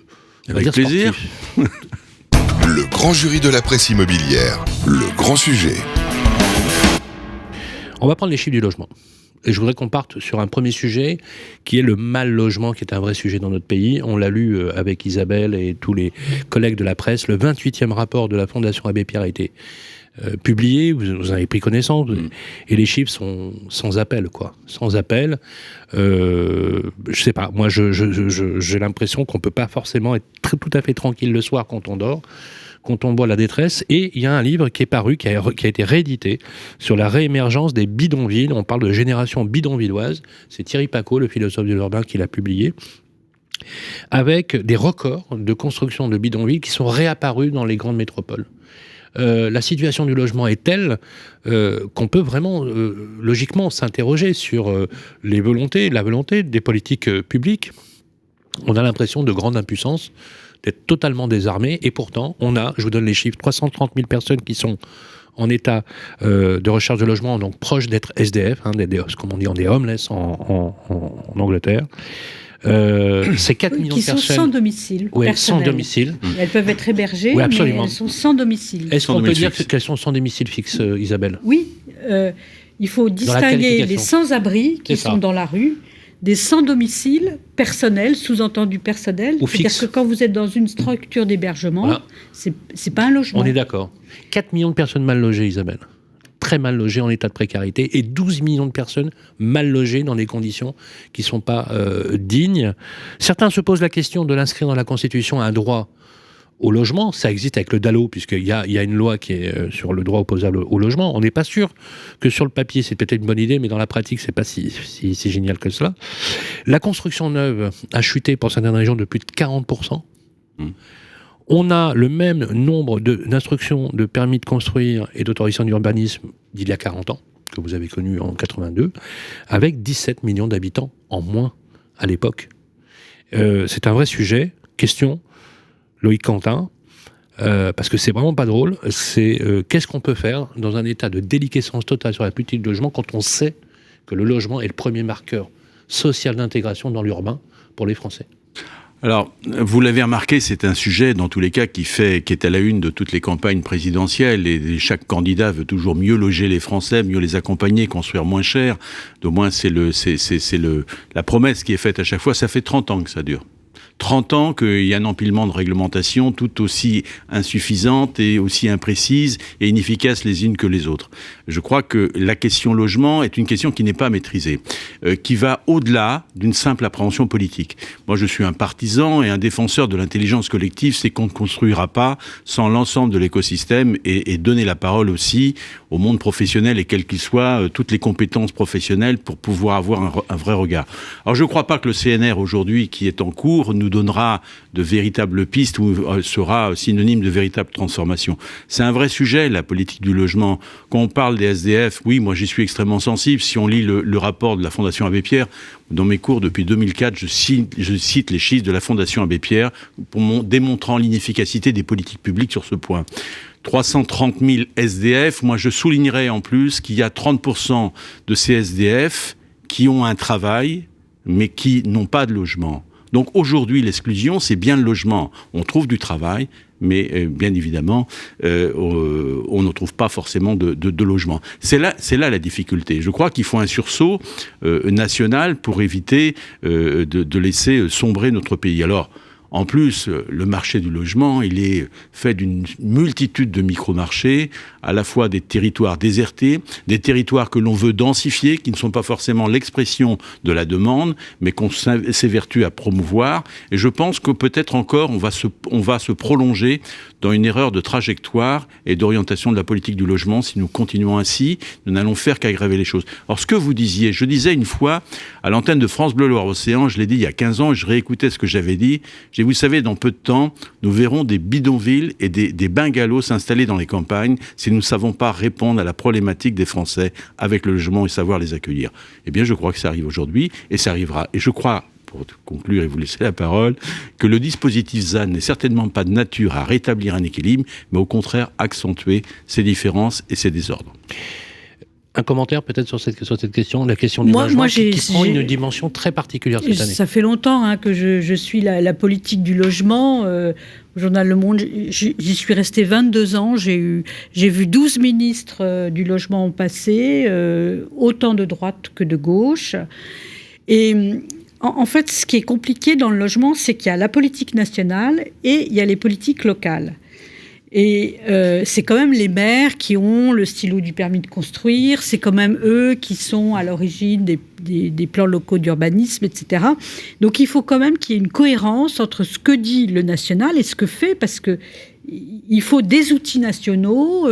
Avec plaisir. Le grand jury de la presse immobilière, le grand sujet. On va prendre les chiffres du logement. Et je voudrais qu'on parte sur un premier sujet, qui est le mal logement, qui est un vrai sujet dans notre pays. On l'a lu avec Isabelle et tous les collègues de la presse. Le 28e rapport de la Fondation Abbé Pierre a été publié. Vous en avez pris connaissance. Et les chiffres sont sans appel, quoi. Sans appel. Je sais pas. Moi, j'ai l'impression qu'on peut pas forcément être tout à fait tranquille le soir quand on dort, quand on voit la détresse. Et il y a un livre qui est paru, qui a été réédité, sur la réémergence des bidonvilles. On parle de génération bidonvilloise. C'est Thierry Pacaud, le philosophe de l'urbain, qui l'a publié, avec des records de construction de bidonvilles qui sont réapparus dans les grandes métropoles. La situation du logement est telle qu'on peut vraiment, logiquement, s'interroger sur la volonté des politiques publiques. On a l'impression de grande impuissance, d'être totalement désarmés, et pourtant, on a, je vous donne les chiffres, 330 000 personnes qui sont en état de recherche de logement, donc proches d'être SDF, comme on dit, des homeless en Angleterre. C'est 4 millions de personnes qui sont sans domicile. Oui, sans domicile. Elles peuvent être hébergées, mais elles sont sans domicile. Est-ce qu'on peut dire qu'elles sont sans domicile fixe, Isabelle ? Oui, il faut distinguer les sans-abri qui sont dans la rue, des sans-domicile personnels, sous-entendu personnel. C'est-à-dire que quand vous êtes dans une structure d'hébergement, c'est pas un logement. On est d'accord. 4 millions de personnes mal logées, Isabelle. Très mal logées, en état de précarité, et 12 millions de personnes mal logées dans des conditions qui ne sont pas dignes. Certains se posent la question de l'inscrire dans la Constitution un droit au logement. Ça existe avec le DALO, puisqu'il y a une loi qui est sur le droit opposable au logement. On n'est pas sûr que sur le papier, c'est peut-être une bonne idée, mais dans la pratique, c'est pas si génial que cela. La construction neuve a chuté pour certaines régions de plus de 40%. On a le même nombre d'instructions de permis de construire et d'autorisation d'urbanisme d'il y a 40 ans, que vous avez connu en 82, avec 17 millions d'habitants en moins à l'époque. C'est un vrai sujet. Question, Loïc Quentin, parce que c'est vraiment pas drôle, c'est qu'est-ce qu'on peut faire dans un état de déliquescence totale sur la politique de logement quand on sait que le logement est le premier marqueur social d'intégration dans l'urbain pour les Français. Alors, vous l'avez remarqué, c'est un sujet, dans tous les cas, qui est à la une de toutes les campagnes présidentielles, et chaque candidat veut toujours mieux loger les Français, mieux les accompagner, construire moins cher. Au moins, c'est la promesse qui est faite à chaque fois. Ça fait 30 ans que ça dure. 30 ans qu'il y a un empilement de réglementations tout aussi insuffisantes et aussi imprécises et inefficaces les unes que les autres. Je crois que la question logement est une question qui n'est pas maîtrisée, qui va au-delà d'une simple appréhension politique. Moi, je suis un partisan et un défenseur de l'intelligence collective, c'est qu'on ne construira pas sans l'ensemble de l'écosystème et donner la parole aussi au monde professionnel et quel qu'il soit, toutes les compétences professionnelles pour pouvoir avoir un vrai regard. Alors, je ne crois pas que le CNR aujourd'hui, qui est en cours, nous donnera de véritables pistes ou sera synonyme de véritable transformation. C'est un vrai sujet, la politique du logement. Quand on parle des SDF, oui, moi j'y suis extrêmement sensible. Si on lit le rapport de la Fondation Abbé Pierre, dans mes cours depuis 2004, je cite les chiffres de la Fondation Abbé Pierre démontrant l'inefficacité des politiques publiques sur ce point. 330 000 SDF, moi je soulignerais en plus qu'il y a 30% de ces SDF qui ont un travail, mais qui n'ont pas de logement. Donc aujourd'hui, l'exclusion, c'est bien le logement. On trouve du travail, mais bien évidemment, on ne trouve pas forcément de logement. C'est là la difficulté. Je crois qu'il faut un sursaut national pour éviter de laisser sombrer notre pays. Alors, en plus, le marché du logement, il est fait d'une multitude de micro-marchés, à la fois des territoires désertés, des territoires que l'on veut densifier, qui ne sont pas forcément l'expression de la demande, mais qu'on s'évertue à promouvoir. Et je pense que peut-être encore, on va se prolonger dans une erreur de trajectoire et d'orientation de la politique du logement. Si nous continuons ainsi, nous n'allons faire qu'aggraver les choses. Alors, ce que vous disiez, je disais une fois, à l'antenne de France Bleu Loire-Océan, je l'ai dit il y a 15 ans, et je réécoutais ce que j'avais dit. Vous savez, dans peu de temps, nous verrons des bidonvilles et des bungalows s'installer dans les campagnes si nous ne savons pas répondre à la problématique des Français avec le logement et savoir les accueillir. Eh bien, je crois que ça arrive aujourd'hui et ça arrivera. Et je crois, pour conclure et vous laisser la parole, que le dispositif ZAN n'est certainement pas de nature à rétablir un équilibre, mais au contraire accentuer ces différences et ces désordres. Un commentaire peut-être sur cette question, la question du logement qui prend une dimension très particulière cette année. Ça fait longtemps que je suis la politique du logement. Au journal Le Monde, j'y suis restée 22 ans. J'ai vu 12 ministres du logement passer, autant de droite que de gauche. Et en fait, ce qui est compliqué dans le logement, c'est qu'il y a la politique nationale et il y a les politiques locales. Et c'est quand même les maires qui ont le stylo du permis de construire, c'est quand même eux qui sont à l'origine des plans locaux d'urbanisme, etc. Donc il faut quand même qu'il y ait une cohérence entre ce que dit le national et ce que fait, parce que il faut des outils nationaux.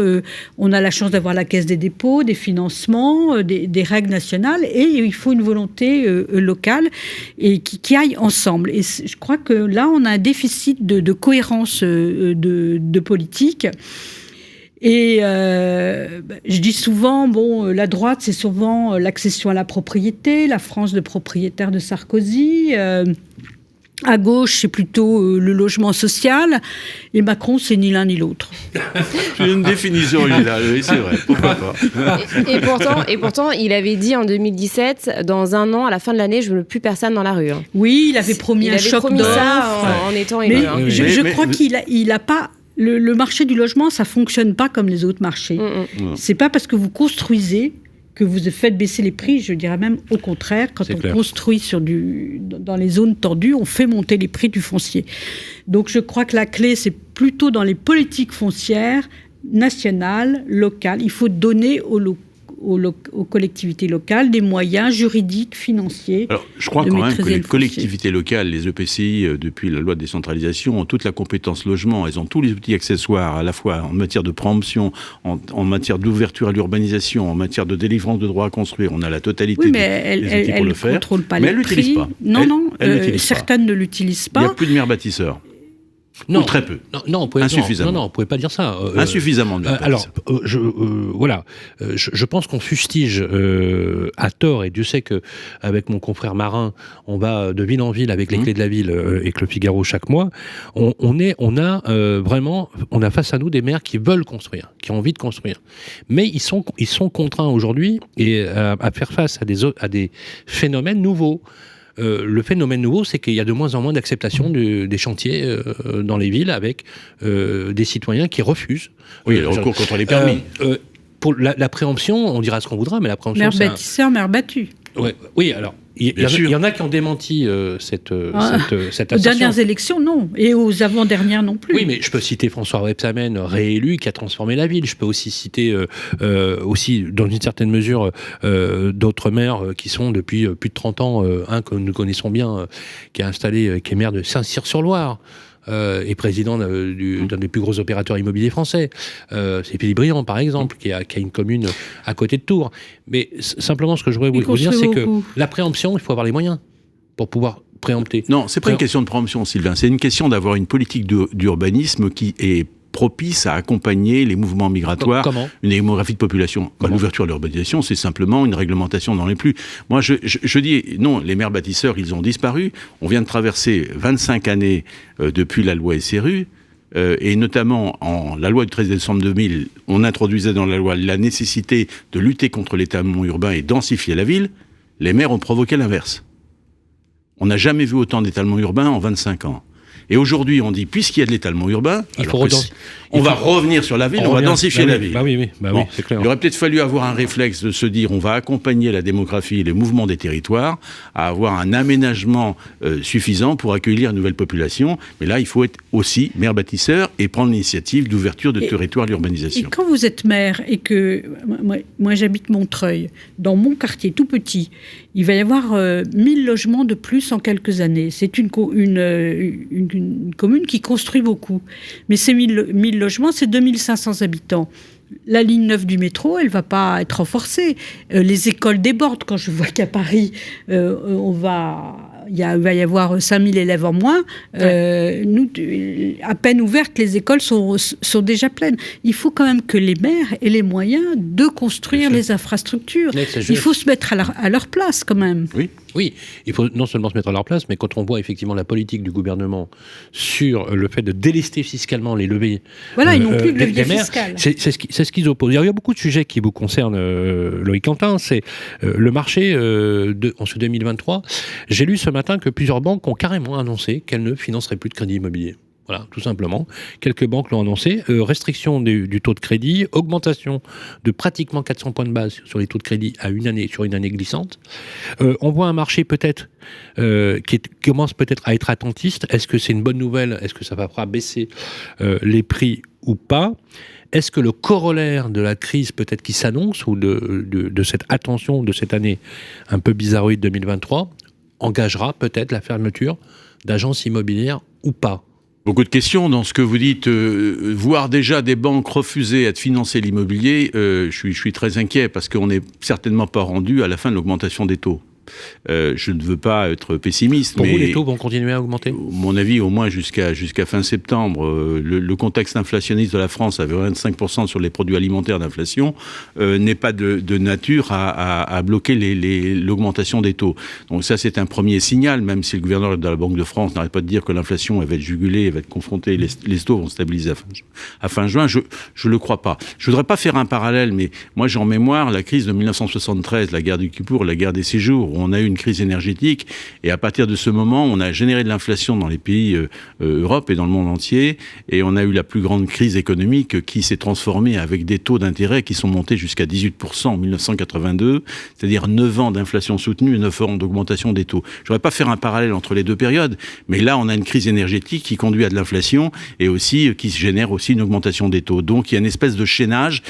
On a la chance d'avoir la Caisse des dépôts, des financements, des règles nationales, et il faut une volonté locale et qui aille ensemble. Et je crois que là, on a un déficit de cohérence de politique. Et je dis souvent, la droite, c'est souvent l'accession à la propriété, la France de propriétaire de Sarkozy. À gauche, c'est plutôt le logement social. Et Macron, c'est ni l'un ni l'autre. J'ai une définition originale, oui, c'est vrai. Pourquoi pas. Et pourtant, il avait dit en 2017, dans un an, à la fin de l'année, je ne veux plus personne dans la rue. Hein. Oui, il avait promis un choc d'offres. Ça en étant élu. Mais je crois qu'il a pas... Le marché du logement, ça ne fonctionne pas comme les autres marchés. C'est pas parce que vous construisez que vous faites baisser les prix, je dirais même au contraire. Quand on construit dans les zones tendues, on fait monter les prix du foncier. Donc je crois que la clé, c'est plutôt dans les politiques foncières nationales, locales. Il faut donner aux collectivités locales des moyens juridiques, financiers. Alors, je crois quand même que les collectivités locales, les EPCI, depuis la loi de décentralisation, ont toute la compétence logement. Elles ont tous les outils accessoires, à la fois en matière de préemption, en matière d'ouverture à l'urbanisation, en matière de délivrance de droits à construire. On a la totalité des outils pour le faire. Mais elles ne contrôlent pas les prix. Mais elles l'utilisent pas. Non, certaines ne l'utilisent pas. Il n'y a plus de maires bâtisseurs. Non, ou très peu. Non, on ne pouvait pas dire ça. Insuffisamment. Alors, voilà. Je pense qu'on fustige à tort, et Dieu sait qu'avec mon confrère Marin, on va de ville en ville avec les clés de la ville et que le Figaro chaque mois. On a face à nous des maires qui veulent construire, qui ont envie de construire. Mais ils sont contraints aujourd'hui à faire face à des phénomènes nouveaux. Le phénomène nouveau, c'est qu'il y a de moins en moins d'acceptation des chantiers dans les villes avec des citoyens qui refusent. Oui, le recours contre les permis. Pour la préemption, on dira ce qu'on voudra, mais la préemption... Maire bâtisseur, maire battu. Ouais, oui, alors, Il y en a qui ont démenti cette assertion. Aux dernières élections, non. Et aux avant-dernières non plus. Oui, mais je peux citer François Rebsamen, réélu, qui a transformé la ville. Je peux aussi citer, aussi, dans une certaine mesure, d'autres maires qui sont depuis plus de 30 ans, un que nous connaissons bien, qui est maire de Saint-Cyr-sur-Loire. Et président d'un des plus gros opérateurs immobiliers français. C'est Philippe Briand, par exemple, qui a une commune à côté de Tours. Mais simplement, ce que je voudrais vous dire, c'est que la préemption, il faut avoir les moyens pour pouvoir préempter. Non, c'est pas une question de préemption, Sylvain. C'est une question d'avoir une politique d'urbanisme qui est propice à accompagner les mouvements migratoires, une démographie de population. L'ouverture de l'urbanisation, c'est simplement une réglementation dans les plus. Moi, je dis, non, les maires bâtisseurs, ils ont disparu. On vient de traverser 25 années depuis la loi SRU, et notamment la loi du 13 décembre 2000, on introduisait dans la loi la nécessité de lutter contre l'étalement urbain et densifier la ville. Les maires ont provoqué l'inverse. On n'a jamais vu autant d'étalement urbain en 25 ans. Et aujourd'hui, on dit, puisqu'il y a de l'étalement urbain, on va revenir sur la ville, on va densifier la ville. Oui, c'est clair. Il aurait peut-être fallu avoir un réflexe de se dire, on va accompagner la démographie et les mouvements des territoires à avoir un aménagement suffisant pour accueillir une nouvelle population. Mais là, il faut être aussi maire bâtisseur et prendre l'initiative d'ouverture de territoire à l'urbanisation. Et quand vous êtes maire et que, moi j'habite Montreuil, dans mon quartier tout petit, il va y avoir 1000 logements de plus en quelques années. C'est une commune qui construit beaucoup. Mais ces 1000 logements, c'est 2500 habitants. La ligne 9 du métro, elle ne va pas être renforcée. Les écoles débordent. Quand je vois qu'à Paris, il va y avoir 5000 élèves en moins. Nous, à peine ouvertes, les écoles sont déjà pleines. Il faut quand même que les maires aient les moyens de construire les infrastructures. Il faut se mettre à leur place quand même. Oui, il faut non seulement se mettre à leur place, mais quand on voit effectivement la politique du gouvernement sur le fait de délester fiscalement les leviers... Voilà, ils n'ont plus de levier fiscal. C'est ce qu'ils opposent. Il y a beaucoup de sujets qui vous concernent, Loïc Quentin. C'est le marché en ce 2023. J'ai lu ce matin que plusieurs banques ont carrément annoncé qu'elles ne financeraient plus de crédit immobilier. Voilà, tout simplement. Quelques banques l'ont annoncé. Restriction du taux de crédit, augmentation de pratiquement 400 points de base sur les taux de crédit sur une année glissante. On voit un marché peut-être qui commence peut-être à être attentiste. Est-ce que c'est une bonne nouvelle? Est-ce que ça va faire baisser les prix ou pas? Est-ce que le corollaire de la crise peut-être qui s'annonce ou de cette attention de cette année un peu bizarroïde 2023 engagera peut-être la fermeture d'agences immobilières ou pas? Beaucoup de questions dans ce que vous dites. Voir déjà des banques refuser à financer l'immobilier, je suis très inquiet parce qu'on n'est certainement pas rendu à la fin de l'augmentation des taux. Je ne veux pas être pessimiste. Pour vous, les taux vont continuer à augmenter ? À mon avis, au moins jusqu'à fin septembre. Le contexte inflationniste de la France, avec 25% sur les produits alimentaires d'inflation, n'est pas de nature à bloquer l'augmentation des taux. Donc ça, c'est un premier signal, même si le gouverneur de la Banque de France n'arrête pas de dire que l'inflation va être jugulée, elle va être confrontée, les taux vont stabiliser à fin juin. Je ne le crois pas. Je ne voudrais pas faire un parallèle, mais moi j'ai en mémoire la crise de 1973, la guerre du Kippour, la guerre des 6 jours, on a eu une crise énergétique et à partir de ce moment, on a généré de l'inflation dans les pays Europe et dans le monde entier et on a eu la plus grande crise économique qui s'est transformée avec des taux d'intérêt qui sont montés jusqu'à 18% en 1982, c'est-à-dire 9 ans d'inflation soutenue et 9 ans d'augmentation des taux. Je ne voudrais pas faire un parallèle entre les deux périodes, mais là, on a une crise énergétique qui conduit à de l'inflation et aussi qui génère aussi une augmentation des taux. Donc, il y a une espèce de chaînage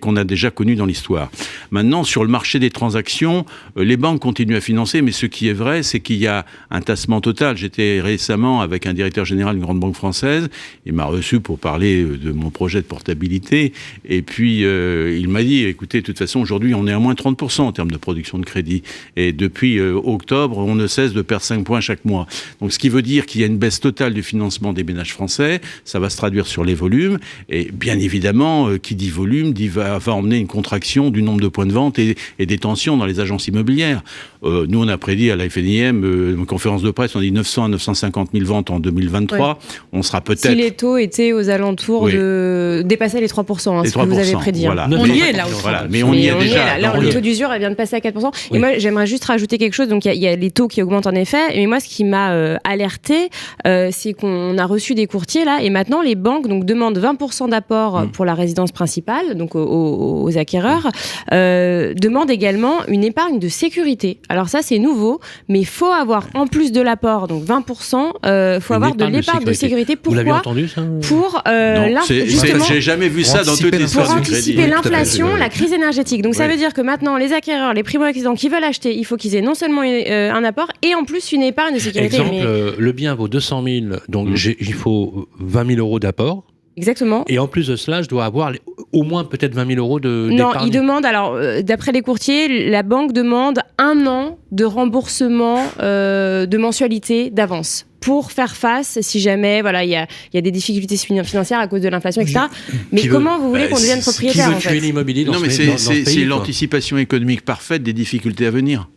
qu'on a déjà connu dans l'histoire. Maintenant, sur le marché des transactions, les banques continuent à financer, mais ce qui est vrai, c'est qu'il y a un tassement total. J'étais récemment avec un directeur général d'une grande banque française. Il m'a reçu pour parler de mon projet de portabilité. Et puis, il m'a dit, écoutez, de toute façon, aujourd'hui, on est à moins 30% en termes de production de crédit. Et depuis octobre, on ne cesse de perdre 5 points chaque mois. Donc, ce qui veut dire qu'il y a une baisse totale du financement des ménages français. Ça va se traduire sur les volumes. Et bien évidemment, qui dit volume, va emmener une contraction du nombre de points de vente et des tensions dans les agences immobilières. Nous, on a prédit à la FNIM, une conférence de presse, on dit 900 à 950 000 ventes en 2023. Ouais. On sera peut-être... Si les taux étaient aux alentours de... dépassaient les 3%, ce que vous avez prédit. Voilà. On y est là aussi. Voilà. Mais on y est déjà. Là, le taux d'usure, elle vient de passer à 4%. Oui. Et moi, j'aimerais juste rajouter quelque chose. Donc, il y a les taux qui augmentent en effet. Mais moi, ce qui m'a alerté, c'est qu'on a reçu des courtiers là. Et maintenant, les banques demandent 20% d'apport pour la résidence principale, donc aux acquéreurs. Demandent également une épargne de sécurité sécurité. Alors ça, c'est nouveau, mais il faut avoir, en plus de l'apport, donc 20%, faut avoir de l'épargne de sécurité. Pourquoi ? Vous l'avez entendu, ça ? Pour justement, j'ai jamais vu ça dans toute l'histoire pour du crédit. anticiper l'inflation, la crise énergétique. Donc ça veut dire que maintenant, les acquéreurs, les primo-accédants qui veulent acheter, il faut qu'ils aient non seulement un apport et en plus une épargne de sécurité. Exemple, le bien vaut 200 000, donc il faut 20 000 euros d'apport. Exactement. Et en plus de cela, je dois avoir au moins peut-être 20 000 euros d'épargne. Non, il demande, alors d'après les courtiers, la banque demande 1 an de remboursement de mensualité d'avance pour faire face si jamais il y a des difficultés financières à cause de l'inflation, etc. Mais comment vous voulez qu'on devienne propriétaire en fait ? Qui veut tuer l'immobilier dans ce pays ? C'est l'anticipation économique parfaite des difficultés à venir.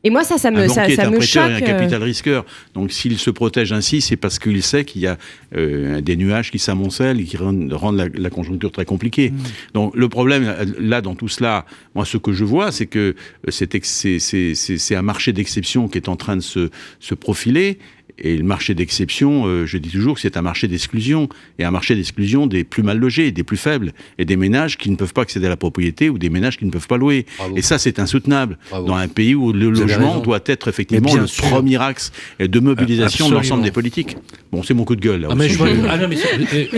Et moi, ça me choque. Un prêteur et un capital risqueur. Donc, s'il se protège ainsi, c'est parce qu'il sait qu'il y a des nuages qui s'amoncellent et qui rendent la conjoncture très compliquée. Donc, le problème, là, dans tout cela, moi, ce que je vois, c'est que c'est un marché d'exception qui est en train de se profiler. Et le marché d'exception, je dis toujours que c'est un marché d'exclusion. Et un marché d'exclusion des plus mal logés, des plus faibles, et des ménages qui ne peuvent pas accéder à la propriété ou des ménages qui ne peuvent pas louer. Bravo. Et ça, c'est insoutenable. Bravo. Dans un pays où le logement doit être effectivement le premier axe de mobilisation de l'ensemble des politiques. Bon, c'est mon coup de gueule. Là, mais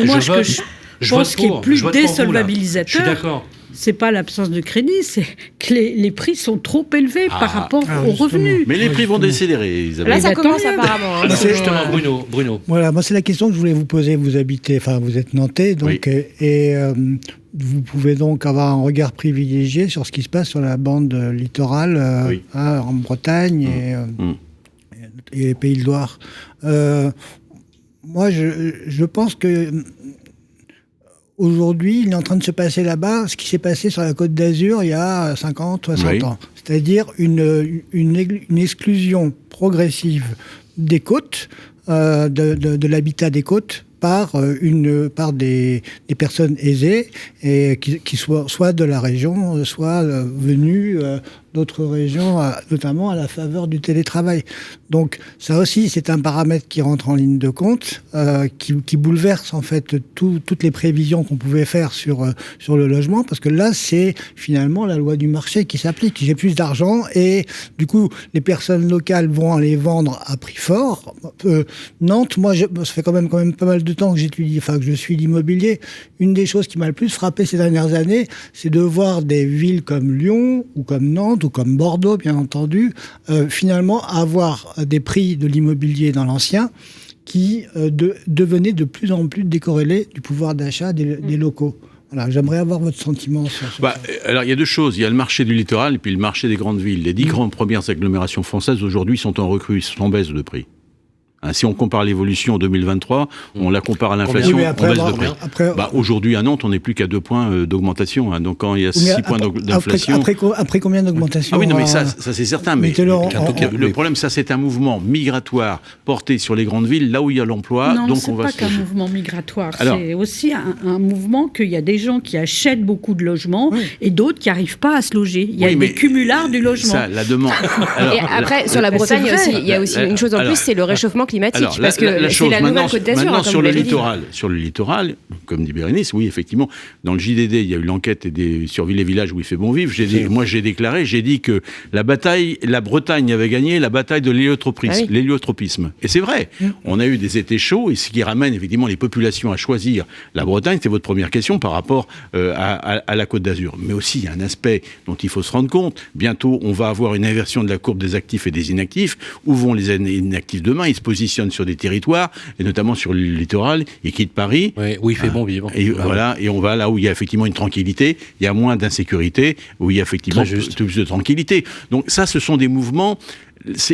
moi, je pense qu'il est plus désolvabilisateur. Je suis d'accord. C'est pas l'absence de crédit, c'est que les prix sont trop élevés par rapport aux revenus. Mais les prix vont décélérer, Isabelle. Là, ça commence apparemment. Justement, Bruno. Voilà, moi c'est la question que je voulais vous poser. Vous êtes nantais, donc, et vous pouvez donc avoir un regard privilégié sur ce qui se passe sur la bande littorale en Bretagne et les Pays de Loire. Moi, je pense que aujourd'hui, il est en train de se passer là-bas ce qui s'est passé sur la Côte d'Azur il y a 50, 60 ans. C'est-à-dire une exclusion progressive des côtes, de l'habitat des côtes, par des personnes aisées et qui soit de la région, soit venues d'autres régions, notamment à la faveur du télétravail. Donc ça aussi, c'est un paramètre qui rentre en ligne de compte, qui bouleverse en fait toutes les prévisions qu'on pouvait faire sur le logement, parce que là, c'est finalement la loi du marché qui s'applique. J'ai plus d'argent et du coup, les personnes locales vont aller vendre à prix fort. Nantes, moi, ça fait quand même pas mal de temps que que je suis l'immobilier. Une des choses qui m'a le plus frappé ces dernières années, c'est de voir des villes comme Lyon ou comme Nantes ou comme Bordeaux, bien entendu, finalement avoir des prix de l'immobilier dans l'ancien qui devenaient de plus en plus décorrélés du pouvoir d'achat des locaux. Voilà, j'aimerais avoir votre sentiment sur ça. Alors, il y a deux choses. Il y a le marché du littoral et puis le marché des grandes villes. Les 10 grandes premières agglomérations françaises, aujourd'hui, sont en recrue, sont en baisse de prix. Si on compare l'évolution en 2023, on la compare à l'inflation, on baisse de prix. Aujourd'hui, à Nantes, on n'est plus qu'à 2 points d'augmentation. Donc, quand il y a 6 points d'inflation... Après combien d'augmentation ? Ah oui, non, mais ça c'est certain. Mais le problème, ça, c'est un mouvement migratoire porté sur les grandes villes, là où il y a l'emploi. Non, donc c'est on va pas qu'un mouvement migratoire. C'est aussi un mouvement qu'il y a des gens qui achètent beaucoup de logements et d'autres qui n'arrivent pas à se loger. Il y a des cumulards du logement. Ça, la demande... Et après, sur la Bretagne, il y a aussi une chose en plus, c'est le réchauffement climatique, parce que c'est la nouvelle Côte d'Azur. Maintenant, sur le littoral, comme dit Bérénice, oui, effectivement, dans le JDD, il y a eu l'enquête sur Ville et Village où il fait bon vivre. J'ai dit que la Bretagne avait gagné la bataille de l'héliotropisme. Et c'est vrai. On a eu des étés chauds, et ce qui ramène effectivement les populations à choisir la Bretagne, c'est votre première question par rapport à la Côte d'Azur. Mais aussi, il y a un aspect dont il faut se rendre compte. Bientôt, on va avoir une inversion de la courbe des actifs et des inactifs. Où vont les inactifs demain ? Ils se positionnent sur des territoires, et notamment sur le littoral, ils quittent Paris. Oui, où il fait bon vivre. Et voilà, et on va là où il y a effectivement une tranquillité, il y a moins d'insécurité, où il y a effectivement plus de tranquillité. Donc ça, ce sont des mouvements...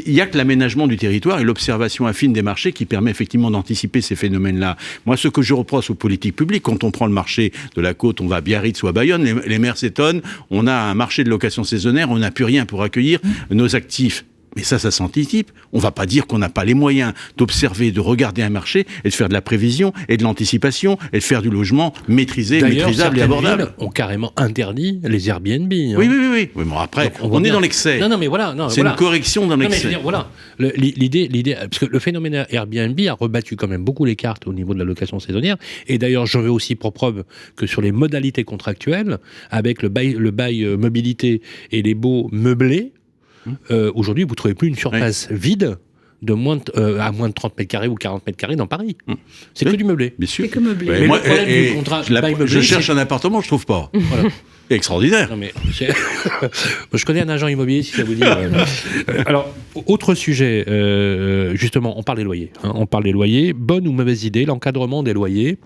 Il n'y a que l'aménagement du territoire et l'observation affine des marchés qui permet effectivement d'anticiper ces phénomènes-là. Moi, ce que je reproche aux politiques publiques, quand on prend le marché de la côte, on va à Biarritz ou à Bayonne, les maires s'étonnent, on a un marché de location saisonnière, on n'a plus rien pour accueillir nos actifs. Mais ça s'anticipe. On ne va pas dire qu'on n'a pas les moyens d'observer, de regarder un marché et de faire de la prévision et de l'anticipation et de faire du logement maîtrisable et abordable. Villes ont carrément interdit les Airbnb. Oui. Mais bon, après, on est dans l'excès. Non, mais voilà. C'est une correction dans l'excès. L'idée, parce que le phénomène Airbnb a rebattu quand même beaucoup les cartes au niveau de la location saisonnière. Et d'ailleurs, j'en veux aussi pour preuve que sur les modalités contractuelles, avec le bail mobilité et les baux meublés, aujourd'hui, vous ne trouvez plus une surface vide à moins de 30 mètres carrés ou 40 mètres carrés dans Paris. C'est que du meublé. Bien sûr. C'est que meublé. Mais le problème du contrat bail meublé, je cherche un appartement, je trouve pas. Voilà. Extraordinaire. Non, mais je connais un agent immobilier, si ça vous dit. Alors, autre sujet, justement, on parle des loyers. On parle des loyers. Bonne ou mauvaise idée, l'encadrement des loyers.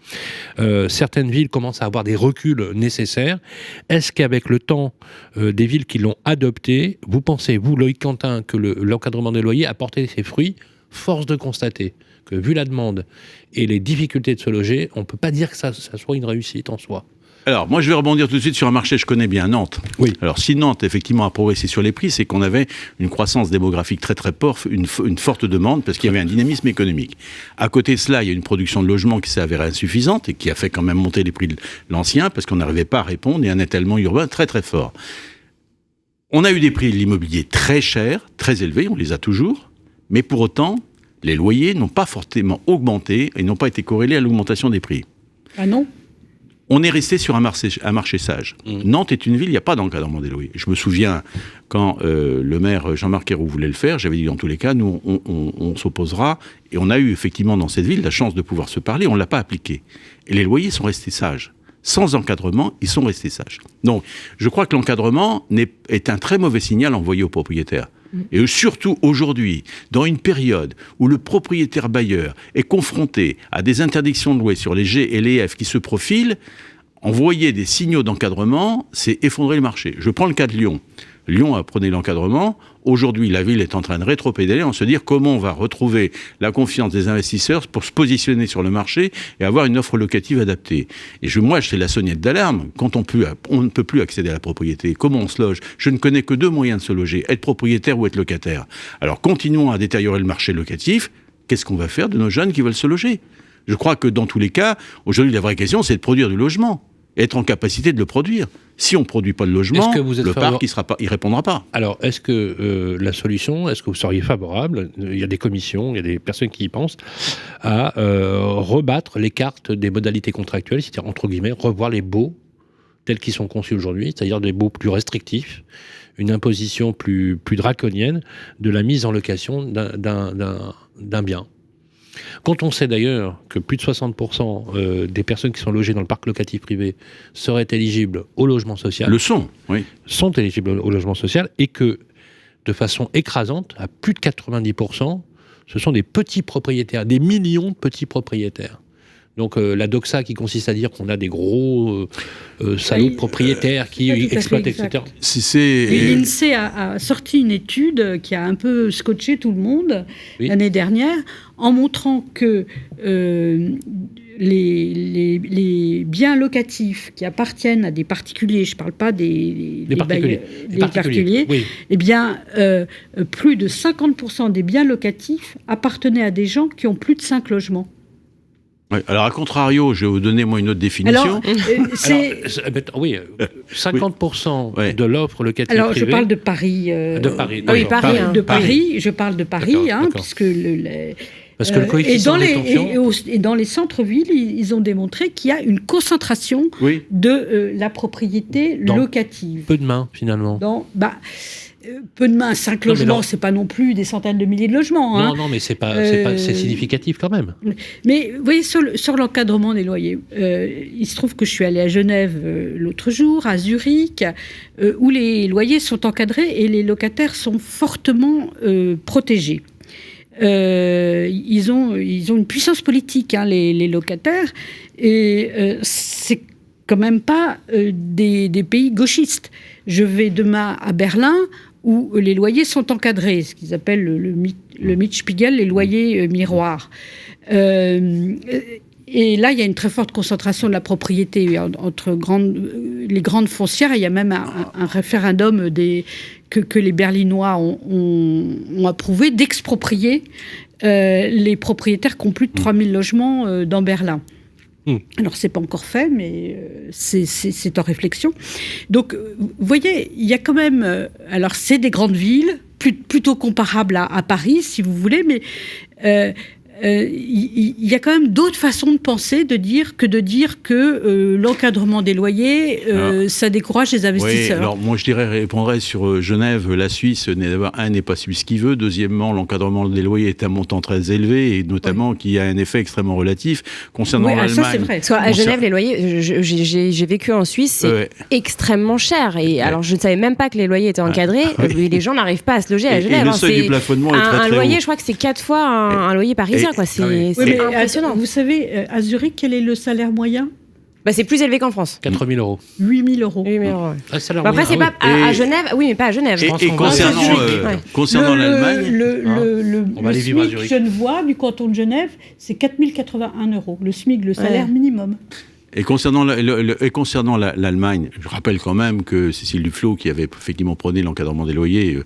Certaines villes commencent à avoir des reculs nécessaires. Est-ce qu'avec le temps des villes qui l'ont adopté, vous pensez, vous, Loïc Quentin, que l'encadrement des loyers a porté ses fruits? Force de constater que, vu la demande et les difficultés de se loger, on ne peut pas dire que ça soit une réussite en soi. Alors, moi, je vais rebondir tout de suite sur un marché que je connais bien, Nantes. Oui. Alors, si Nantes, effectivement, a progressé sur les prix, c'est qu'on avait une croissance démographique très, très forte, une forte demande, parce qu'il y avait un dynamisme économique. À côté de cela, il y a une production de logements qui s'est avérée insuffisante et qui a fait quand même monter les prix de l'ancien, parce qu'on n'arrivait pas à répondre, et un étalement urbain très, très fort. On a eu des prix de l'immobilier très chers, très élevés, on les a toujours, mais pour autant, les loyers n'ont pas fortement augmenté et n'ont pas été corrélés à l'augmentation des prix. Ah non ? On est resté sur un marché sage. Nantes est une ville, il n'y a pas d'encadrement des loyers. Je me souviens, quand le maire Jean-Marc Ayrault voulait le faire, j'avais dit dans tous les cas, nous, on s'opposera. Et on a eu effectivement dans cette ville la chance de pouvoir se parler, on ne l'a pas appliqué. Et les loyers sont restés sages. Sans encadrement, ils sont restés sages. Donc, je crois que l'encadrement est un très mauvais signal envoyé aux propriétaires. Et surtout aujourd'hui, dans une période où le propriétaire bailleur est confronté à des interdictions de louer sur les G et les F qui se profilent, envoyer des signaux d'encadrement, c'est effondrer le marché. Je prends le cas de Lyon. Lyon apprenait l'encadrement. Aujourd'hui, la ville est en train de rétropédaler en se dire comment on va retrouver la confiance des investisseurs pour se positionner sur le marché et avoir une offre locative adaptée. Et moi, c'est la sonnette d'alarme. Quand on ne peut plus accéder à la propriété, comment on se loge? Je ne connais que deux moyens de se loger, être propriétaire ou être locataire. Alors, continuons à détériorer le marché locatif. Qu'est-ce qu'on va faire de nos jeunes qui veulent se loger? Je crois que dans tous les cas, aujourd'hui, la vraie question, c'est de produire du logement. Être en capacité de le produire. Si on ne produit pas de logement, le parc, il ne répondra pas. Alors, est-ce que la solution, est-ce que vous seriez favorable, il y a des commissions, il y a des personnes qui y pensent, à rebattre les cartes des modalités contractuelles, c'est-à-dire, entre guillemets, revoir les baux tels qu'ils sont conçus aujourd'hui, c'est-à-dire des baux plus restrictifs, une imposition plus draconienne de la mise en location d'un bien. Quand on sait d'ailleurs que plus de 60% des personnes qui sont logées dans le parc locatif privé seraient éligibles au logement social. Sont éligibles au logement social et que, de façon écrasante, à plus de 90%, ce sont des petits propriétaires, des millions de petits propriétaires. Donc la doxa qui consiste à dire qu'on a des gros salauds de propriétaires qui exploitent, etc. L'INSEE a sorti une étude qui a un peu scotché tout le monde l'année dernière en montrant que les biens locatifs qui appartiennent à des particuliers, je ne parle pas des particuliers, eh bien, plus de 50% des biens locatifs appartenaient à des gens qui ont plus de 5 logements. Ouais, alors, à contrario, je vais vous donner, moi, une autre définition. 50% de l'offre locative alors, privée... je parle de Paris. De Paris. Oui, Paris. Je parle de Paris, puisque... Parce que le coefficient de détention... Et dans les centres-villes, ils ont démontré qu'il y a une concentration de la propriété locative. Peu de mains, finalement. Peu de mains, 5 logements, c'est pas non plus des centaines de milliers de logements. Non, mais c'est significatif quand même. Mais vous voyez, sur l'encadrement des loyers, il se trouve que je suis allée à Genève l'autre jour, à Zurich, où les loyers sont encadrés et les locataires sont fortement protégés. Ils ont une puissance politique, les locataires, et c'est quand même pas des pays gauchistes. Je vais demain à Berlin, où les loyers sont encadrés, ce qu'ils appellent le Mietspiegel, les loyers miroirs. Et là, il y a une très forte concentration de la propriété entre les grandes foncières. Il y a même un référendum que les Berlinois ont approuvé d'exproprier les propriétaires qui ont plus de 3000 logements dans Berlin. Alors, ce n'est pas encore fait, mais c'est en réflexion. Donc, vous voyez, il y a quand même... alors, c'est des grandes villes, plutôt comparables à Paris, si vous voulez, mais il y a quand même d'autres façons de penser, de dire que l'encadrement des loyers, ça décourage les investisseurs. Oui, alors moi je répondrais sur Genève, la Suisse n'est pas celui qui veut. Deuxièmement, l'encadrement des loyers est un montant très élevé et notamment qui a un effet extrêmement relatif. Concernant l'Allemagne, ça c'est vrai. À Genève, les loyers, j'ai vécu en Suisse, c'est extrêmement cher. Et alors je ne savais même pas que les loyers étaient encadrés. Les gens n'arrivent pas à se loger à Genève. Et le seuil du plafonnement est très très haut. Un loyer, je crois que c'est 4 fois un loyer parisien. C'est impressionnant. Vous savez, à Zurich, quel est le salaire moyen ? C'est plus élevé qu'en France. 4 000 €. 8 000 €. 8 000 €. Après, c'est pas à Genève. Oui, mais pas à Genève. Et concernant l'Allemagne, le SMIC genevois du canton de Genève, c'est 4 081 €. Le SMIC, le salaire minimum. Et concernant l'Allemagne, je rappelle quand même que Cécile Duflot, qui avait effectivement prôné l'encadrement des loyers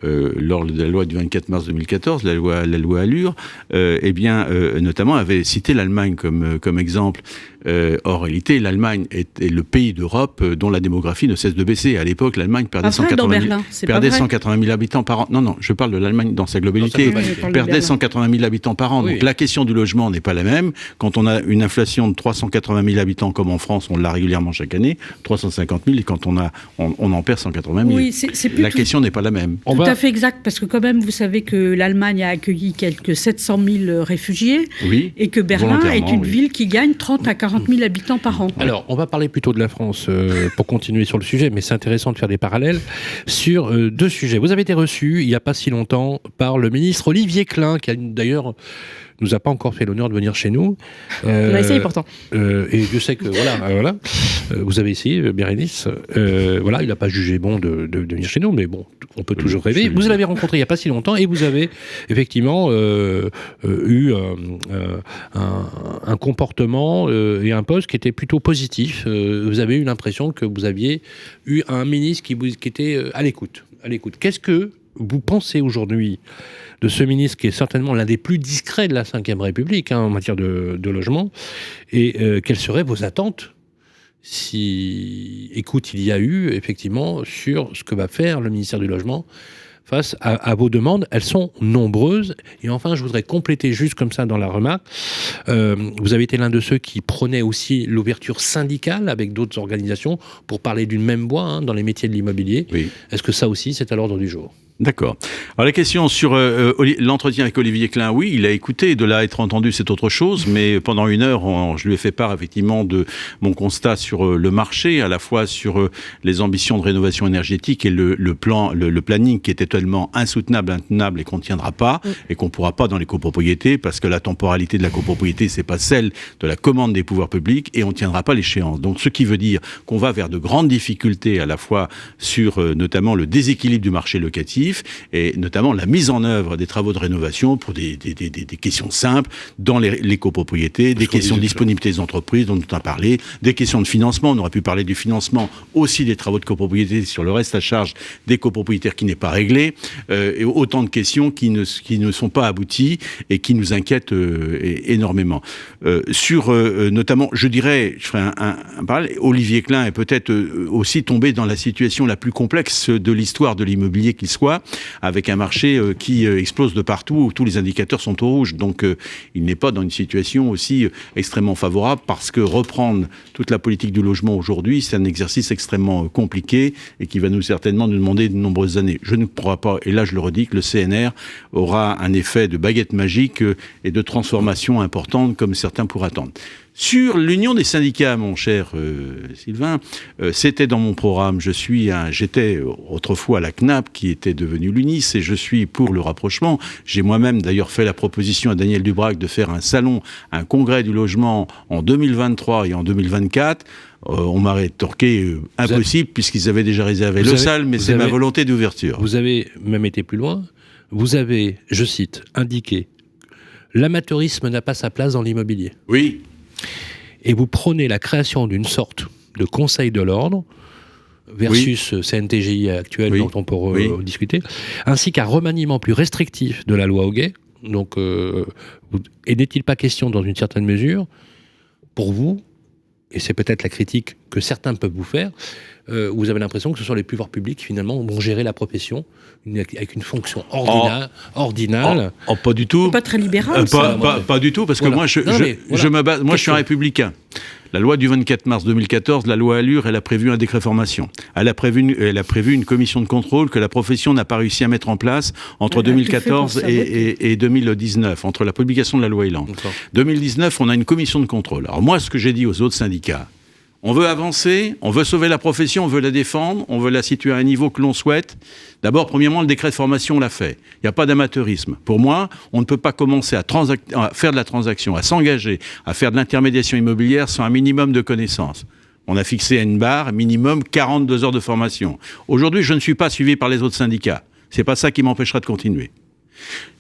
lors de la loi du 24 mars 2014, la loi Allure, notamment avait cité l'Allemagne comme exemple. Or, en réalité, l'Allemagne est le pays d'Europe dont la démographie ne cesse de baisser. À l'époque, l'Allemagne perdait 180 000 habitants par an. Non, je parle de l'Allemagne dans sa globalité. Perdait 180 000 habitants par an. Oui. Donc la question du logement n'est pas la même. Quand on a une inflation de 380 000 habitants comme en France, on l'a régulièrement chaque année, 350 000, et quand on en perd 180 000. Oui, la question n'est pas la même. Tout à fait exact, parce que quand même, vous savez que l'Allemagne a accueilli quelques 700 000 réfugiés, et que Berlin est une ville qui gagne 30 à 40 000 habitants par an. Alors, on va parler plutôt de la France pour continuer sur le sujet, mais c'est intéressant de faire des parallèles sur 2 sujets. Vous avez été reçu, il n'y a pas si longtemps, par le ministre Olivier Klein, qui a d'ailleurs nous a pas encore fait l'honneur de venir chez nous. On a essayé pourtant. Et je sais que voilà, vous avez essayé, Bérénice. Il n'a pas jugé bon de venir chez nous, mais bon, on peut toujours rêver. Vous l'avez rencontré il n'y a pas si longtemps et vous avez effectivement eu un comportement et un poste qui était plutôt positif. Vous avez eu l'impression que vous aviez eu un ministre qui était à l'écoute. Qu'est-ce que vous pensez aujourd'hui de ce ministre qui est certainement l'un des plus discrets de la Ve République en matière de logement, et quelles seraient vos attentes si écoute il y a eu effectivement sur ce que va faire le ministère du Logement face à vos demandes? Elles sont nombreuses. Et enfin, je voudrais compléter juste comme ça dans la remarque. Vous avez été l'un de ceux qui prônaient aussi l'ouverture syndicale avec d'autres organisations pour parler d'une même voix dans les métiers de l'immobilier. Oui. Est-ce que ça aussi, c'est à l'ordre du jour ? D'accord. Alors la question sur l'entretien avec Olivier Klein, oui, il a écouté, de là à être entendu, c'est autre chose, mais pendant 1 heure, je lui ai fait part effectivement de mon constat sur le marché, à la fois sur les ambitions de rénovation énergétique et le planning qui était tellement insoutenable, intenable et qu'on ne tiendra pas, et qu'on ne pourra pas dans les copropriétés, parce que la temporalité de la copropriété, c'est pas celle de la commande des pouvoirs publics, et on ne tiendra pas l'échéance. Donc ce qui veut dire qu'on va vers de grandes difficultés, à la fois sur notamment le déséquilibre du marché locatif, et notamment la mise en œuvre des travaux de rénovation pour des questions simples dans les copropriétés, des questions de disponibilité des entreprises dont on a parlé, des questions de financement. On aurait pu parler du financement aussi des travaux de copropriété sur le reste à charge des copropriétaires qui n'est pas réglé, et autant de questions qui ne sont pas abouties et qui nous inquiètent énormément. Notamment, je ferai un parallèle, Olivier Klein est peut-être aussi tombé dans la situation la plus complexe de l'histoire de l'immobilier qu'il soit, avec un marché qui explose de partout, où tous les indicateurs sont au rouge. Donc il n'est pas dans une situation aussi extrêmement favorable, parce que reprendre toute la politique du logement aujourd'hui, c'est un exercice extrêmement compliqué et qui va certainement nous demander de nombreuses années. Je ne crois pas, et là je le redis, que le CNR aura un effet de baguette magique et de transformation importante comme certains pourraient attendre. Sur l'union des syndicats, mon cher Sylvain, c'était dans mon programme. J'étais autrefois à la CNAP, qui était devenue l'UNIS, et je suis pour le rapprochement. J'ai moi-même d'ailleurs fait la proposition à Daniel Dubrac de faire un congrès du logement en 2023 et en 2024. On m'a rétorqué impossible, puisqu'ils avaient déjà réservé le salle, mais c'est ma volonté d'ouverture. Vous avez même été plus loin. Vous avez, je cite, indiqué « L'amateurisme n'a pas sa place dans l'immobilier ». Oui. Et vous prônez la création d'une sorte de conseil de l'ordre versus CNTGI actuel dont on peut discuter, ainsi qu'un remaniement plus restrictif de la loi Hoguet. Donc, et n'est-il pas question, dans une certaine mesure, pour vous, et c'est peut-être la critique que certains peuvent vous faire, vous avez l'impression que ce sont les pouvoirs publics qui finalement vont gérer la profession avec une fonction ordinale. Pas du tout. Pas très libéral. Pas du tout, parce que moi, je suis un républicain. La loi du 24 mars 2014, la loi Allure, elle a prévu un décret formation. Elle a prévu une commission de contrôle que la profession n'a pas réussi à mettre en place entre 2014 et 2019, entre la publication de la loi Elan. 2019, on a une commission de contrôle. Alors moi, ce que j'ai dit aux autres syndicats, on veut avancer, on veut sauver la profession, on veut la défendre, on veut la situer à un niveau que l'on souhaite. D'abord, premièrement, le décret de formation, on l'a fait. Il n'y a pas d'amateurisme. Pour moi, on ne peut pas commencer à faire de la transaction, à s'engager, à faire de l'intermédiation immobilière sans un minimum de connaissances. On a fixé à une barre, minimum 42 heures de formation. Aujourd'hui, je ne suis pas suivi par les autres syndicats. C'est pas ça qui m'empêchera de continuer.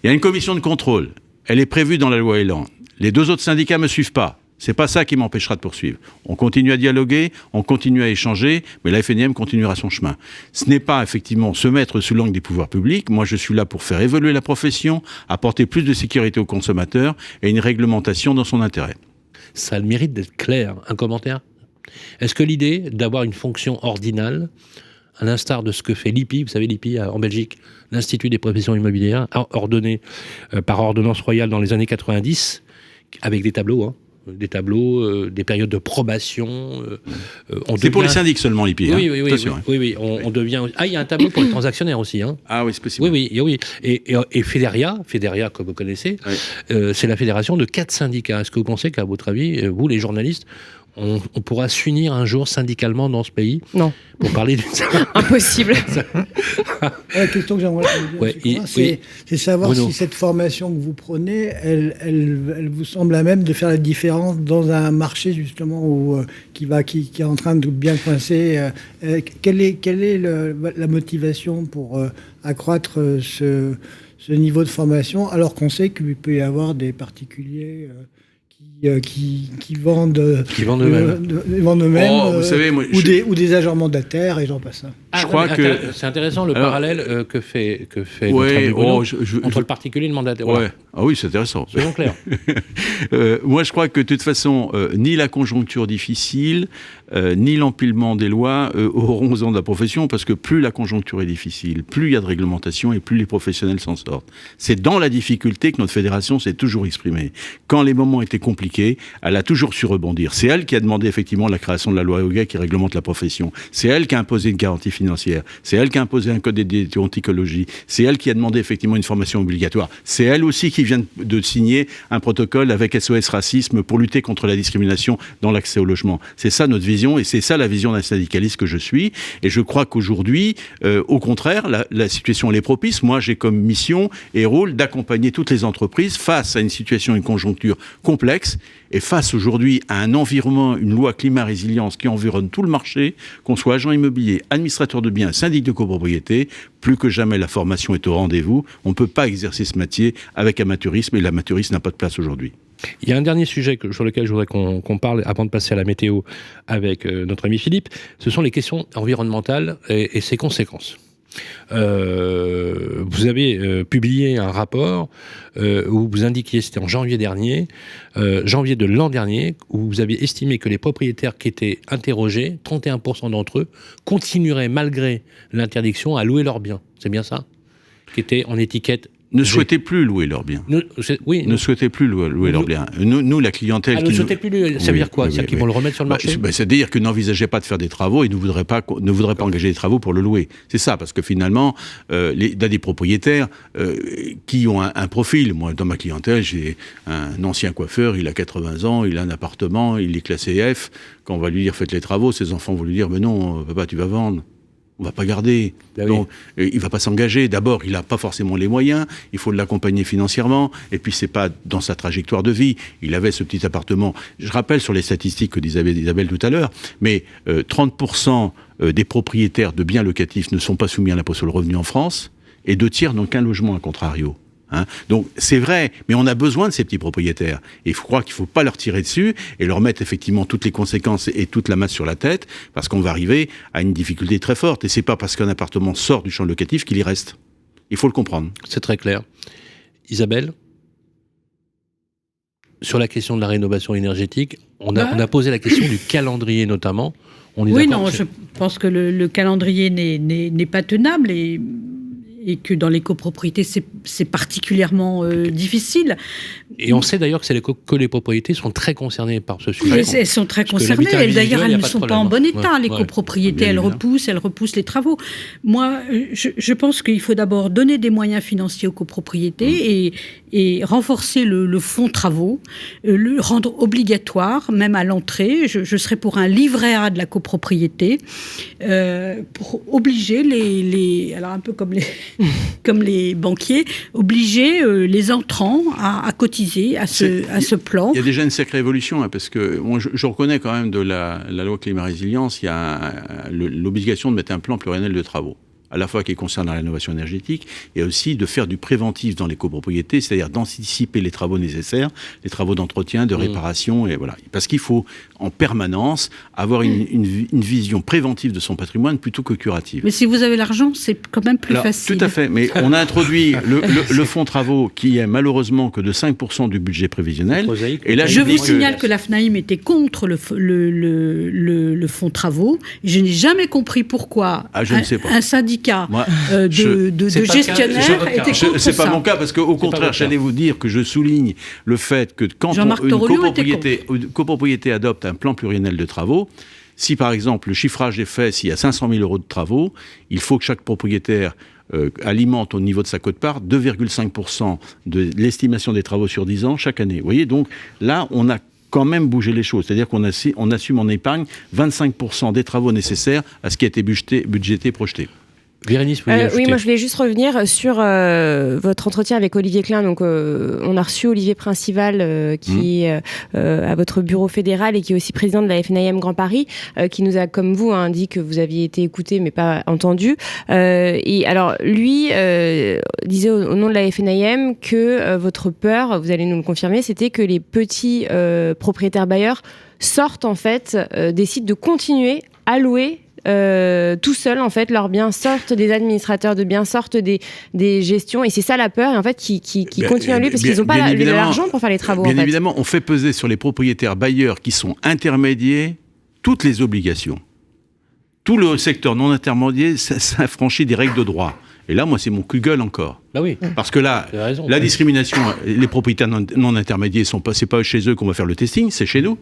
Il y a une commission de contrôle. Elle est prévue dans la loi Elan. Les deux autres syndicats ne me suivent pas. C'est pas ça qui m'empêchera de poursuivre. On continue à dialoguer, on continue à échanger, mais la FNIM continuera son chemin. Ce n'est pas effectivement se mettre sous l'angle des pouvoirs publics. Moi, je suis là pour faire évoluer la profession, apporter plus de sécurité aux consommateurs et une réglementation dans son intérêt. Ça a le mérite d'être clair. Un commentaire ? Est-ce que l'idée d'avoir une fonction ordinale, à l'instar de ce que fait l'IPI, vous savez l'IPI en Belgique, l'Institut des professions immobilières, ordonné par ordonnance royale dans les années 90, avec des tableaux, des périodes de probation. C'est pour les syndics seulement, l'IPI. Oui, on devient... Ah, il y a un tableau pour les transactionnaires aussi. Ah oui, c'est possible. Oui. Et Fédéria, comme vous connaissez, c'est la fédération de 4 syndicats. Est-ce que vous pensez qu'à votre avis, vous, les journalistes, on pourra s'unir un jour syndicalement dans ce pays? Non. Pour parler d'une... Impossible. La question que j'aimerais poser, c'est savoir Bruno, si cette formation que vous prenez, elle vous semble à même de faire la différence dans un marché justement qui est en train de bien coincer. Quelle est la motivation pour accroître ce niveau de formation, alors qu'on sait qu'il peut y avoir des particuliers qui vendent eux-mêmes, vous savez, moi, ou des agents mandataires et j'en passe. Je crois que c'est intéressant le parallèle que fait Bruno, entre le particulier et le mandataire. Ouais. Ah oui, c'est intéressant. Soyons clairs. Moi, je crois que de toute façon, ni la conjoncture difficile, ni l'empilement des lois auront aux ans de la profession, parce que plus la conjoncture est difficile, plus il y a de réglementation et plus les professionnels s'en sortent. C'est dans la difficulté que notre fédération s'est toujours exprimée. Quand les moments étaient compliqués, elle a toujours su rebondir. C'est elle qui a demandé effectivement la création de la loi EOGA qui réglemente la profession. C'est elle qui a imposé une garantie financière. C'est elle qui a imposé un code de déontologie. C'est elle qui a demandé effectivement une formation obligatoire. C'est elle aussi qui vient de signer un protocole avec SOS Racisme pour lutter contre la discrimination dans l'accès au logement. C'est ça notre vision et c'est ça la vision d'un syndicaliste que je suis. Et je crois qu'aujourd'hui, au contraire, la situation elle est propice. Moi, j'ai comme mission et rôle d'accompagner toutes les entreprises face à une situation, une conjoncture complexe et face aujourd'hui à un environnement, une loi climat résilience qui environne tout le marché, qu'on soit agent immobilier, administrateur de biens, syndic de copropriété, plus que jamais la formation est au rendez-vous. On ne peut pas exercer ce métier avec amateurisme et l'amateurisme n'a pas de place aujourd'hui. Il y a un dernier sujet sur lequel je voudrais qu'on parle avant de passer à la météo avec notre ami Philippe, ce sont les questions environnementales et ses conséquences. Vous avez publié un rapport où vous indiquiez, c'était en janvier dernier, janvier de l'an dernier, où vous aviez estimé que les propriétaires qui étaient interrogés, 31% d'entre eux, continueraient malgré l'interdiction à louer leurs biens. C'est bien ça ? Qui était en étiquette ne souhaitaient plus louer leurs biens. Ne souhaitaient plus louer leurs biens. Nous, la clientèle... ne souhaitait plus louer, ça veut dire quoi ? C'est-à-dire qu'ils vont le remettre sur le marché ? C'est-à-dire qu'ils n'envisageaient pas de faire des travaux et ne voudraient pas engager des travaux pour le louer. C'est ça, parce que finalement, il y a des propriétaires qui ont un profil. Moi, dans ma clientèle, j'ai un ancien coiffeur, il a 80 ans, il a un appartement, il est classé F. Quand on va lui dire « faites les travaux », ses enfants vont lui dire « mais non, papa, tu vas vendre ». On ne va pas garder. Donc, il ne va pas s'engager. D'abord, il n'a pas forcément les moyens. Il faut l'accompagner financièrement. Et puis, ce n'est pas dans sa trajectoire de vie. Il avait ce petit appartement. Je rappelle sur les statistiques que disait Isabelle tout à l'heure, mais 30% des propriétaires de biens locatifs ne sont pas soumis à l'impôt sur le revenu en France et 2/3 n'ont qu'un logement à contrario. Donc c'est vrai, mais on a besoin de ces petits propriétaires. Et il faut croire qu'il ne faut pas leur tirer dessus et leur mettre effectivement toutes les conséquences et toute la masse sur la tête, parce qu'on va arriver à une difficulté très forte. Et c'est pas parce qu'un appartement sort du champ locatif qu'il y reste. Il faut le comprendre. C'est très clair. Isabelle ? sur la question de la rénovation énergétique, on a posé la question du calendrier notamment. Oui, non, je pense que le calendrier n'est pas tenable et que dans les copropriétés, c'est particulièrement difficile. Et on sait d'ailleurs que les propriétés sont très concernées par ce sujet. Elles sont très concernées. D'ailleurs, elles ne sont pas en bon état, les copropriétés. Elles repoussent les travaux. Moi, je pense qu'il faut d'abord donner des moyens financiers aux copropriétés et renforcer le fonds travaux, le rendre obligatoire, même à l'entrée. Je serais pour un livret A de la copropriété, pour obliger alors un peu comme les banquiers, obliger les entrants à cotiser à ce plan. Il y a déjà une sacrée évolution, parce que je reconnais quand même de la loi climat-résilience, il y a l'obligation de mettre un plan pluriannuel de travaux, à la fois qui concerne la rénovation énergétique, et aussi de faire du préventif dans les copropriétés, c'est-à-dire d'anticiper les travaux nécessaires, les travaux d'entretien, de réparation, et voilà. Parce qu'il faut en permanence avoir une vision préventive de son patrimoine plutôt que curative. Mais si vous avez l'argent, c'est quand même plus facile. Tout à fait, mais on a introduit le fonds travaux qui est malheureusement que de 5% du budget prévisionnel. Et là, je vous signale que la FNAIM était contre le fonds travaux. Je n'ai jamais compris pourquoi un syndicat de gestionnaires était contre ça. C'est pas mon cas, parce qu'au contraire, j'allais vous dire que je souligne le fait que quand une copropriété adopte un plan pluriannuel de travaux, si par exemple le chiffrage est fait, s'il y a 500 000 euros de travaux, il faut que chaque propriétaire alimente au niveau de sa quote-part 2,5% de l'estimation des travaux sur 10 ans chaque année. Vous voyez, donc là, on a quand même bouger les choses. C'est-à-dire qu'on assume en épargne 25% des travaux nécessaires à ce qui a été budgété, projeté. Bérénice, oui, moi je voulais juste revenir sur votre entretien avec Olivier Klein. Donc, on a reçu Olivier Principal, qui est à votre bureau fédéral et qui est aussi président de la FNAIM Grand Paris, qui nous a, comme vous, dit que vous aviez été écouté mais pas entendu. Et alors, lui disait au nom de la FNAIM que votre peur, vous allez nous le confirmer, c'était que les petits propriétaires bailleurs sortent en fait, décident de continuer à louer tout seul en fait leurs biens, sortent des administrateurs de biens, sortent des gestions, et c'est ça la peur, et en fait qui continuent à louer parce qu'ils n'ont pas l'argent pour faire les travaux. Bien évidemment, on fait peser sur les propriétaires bailleurs qui sont intermédiaires toutes les obligations. Tout le secteur non intermédiaire s'affranchit des règles de droit. Et là, moi, c'est mon cul de gueule encore. Bah oui. Parce que là, la discrimination, les propriétaires non intermédiaires, c'est pas chez eux qu'on va faire le testing, c'est chez nous.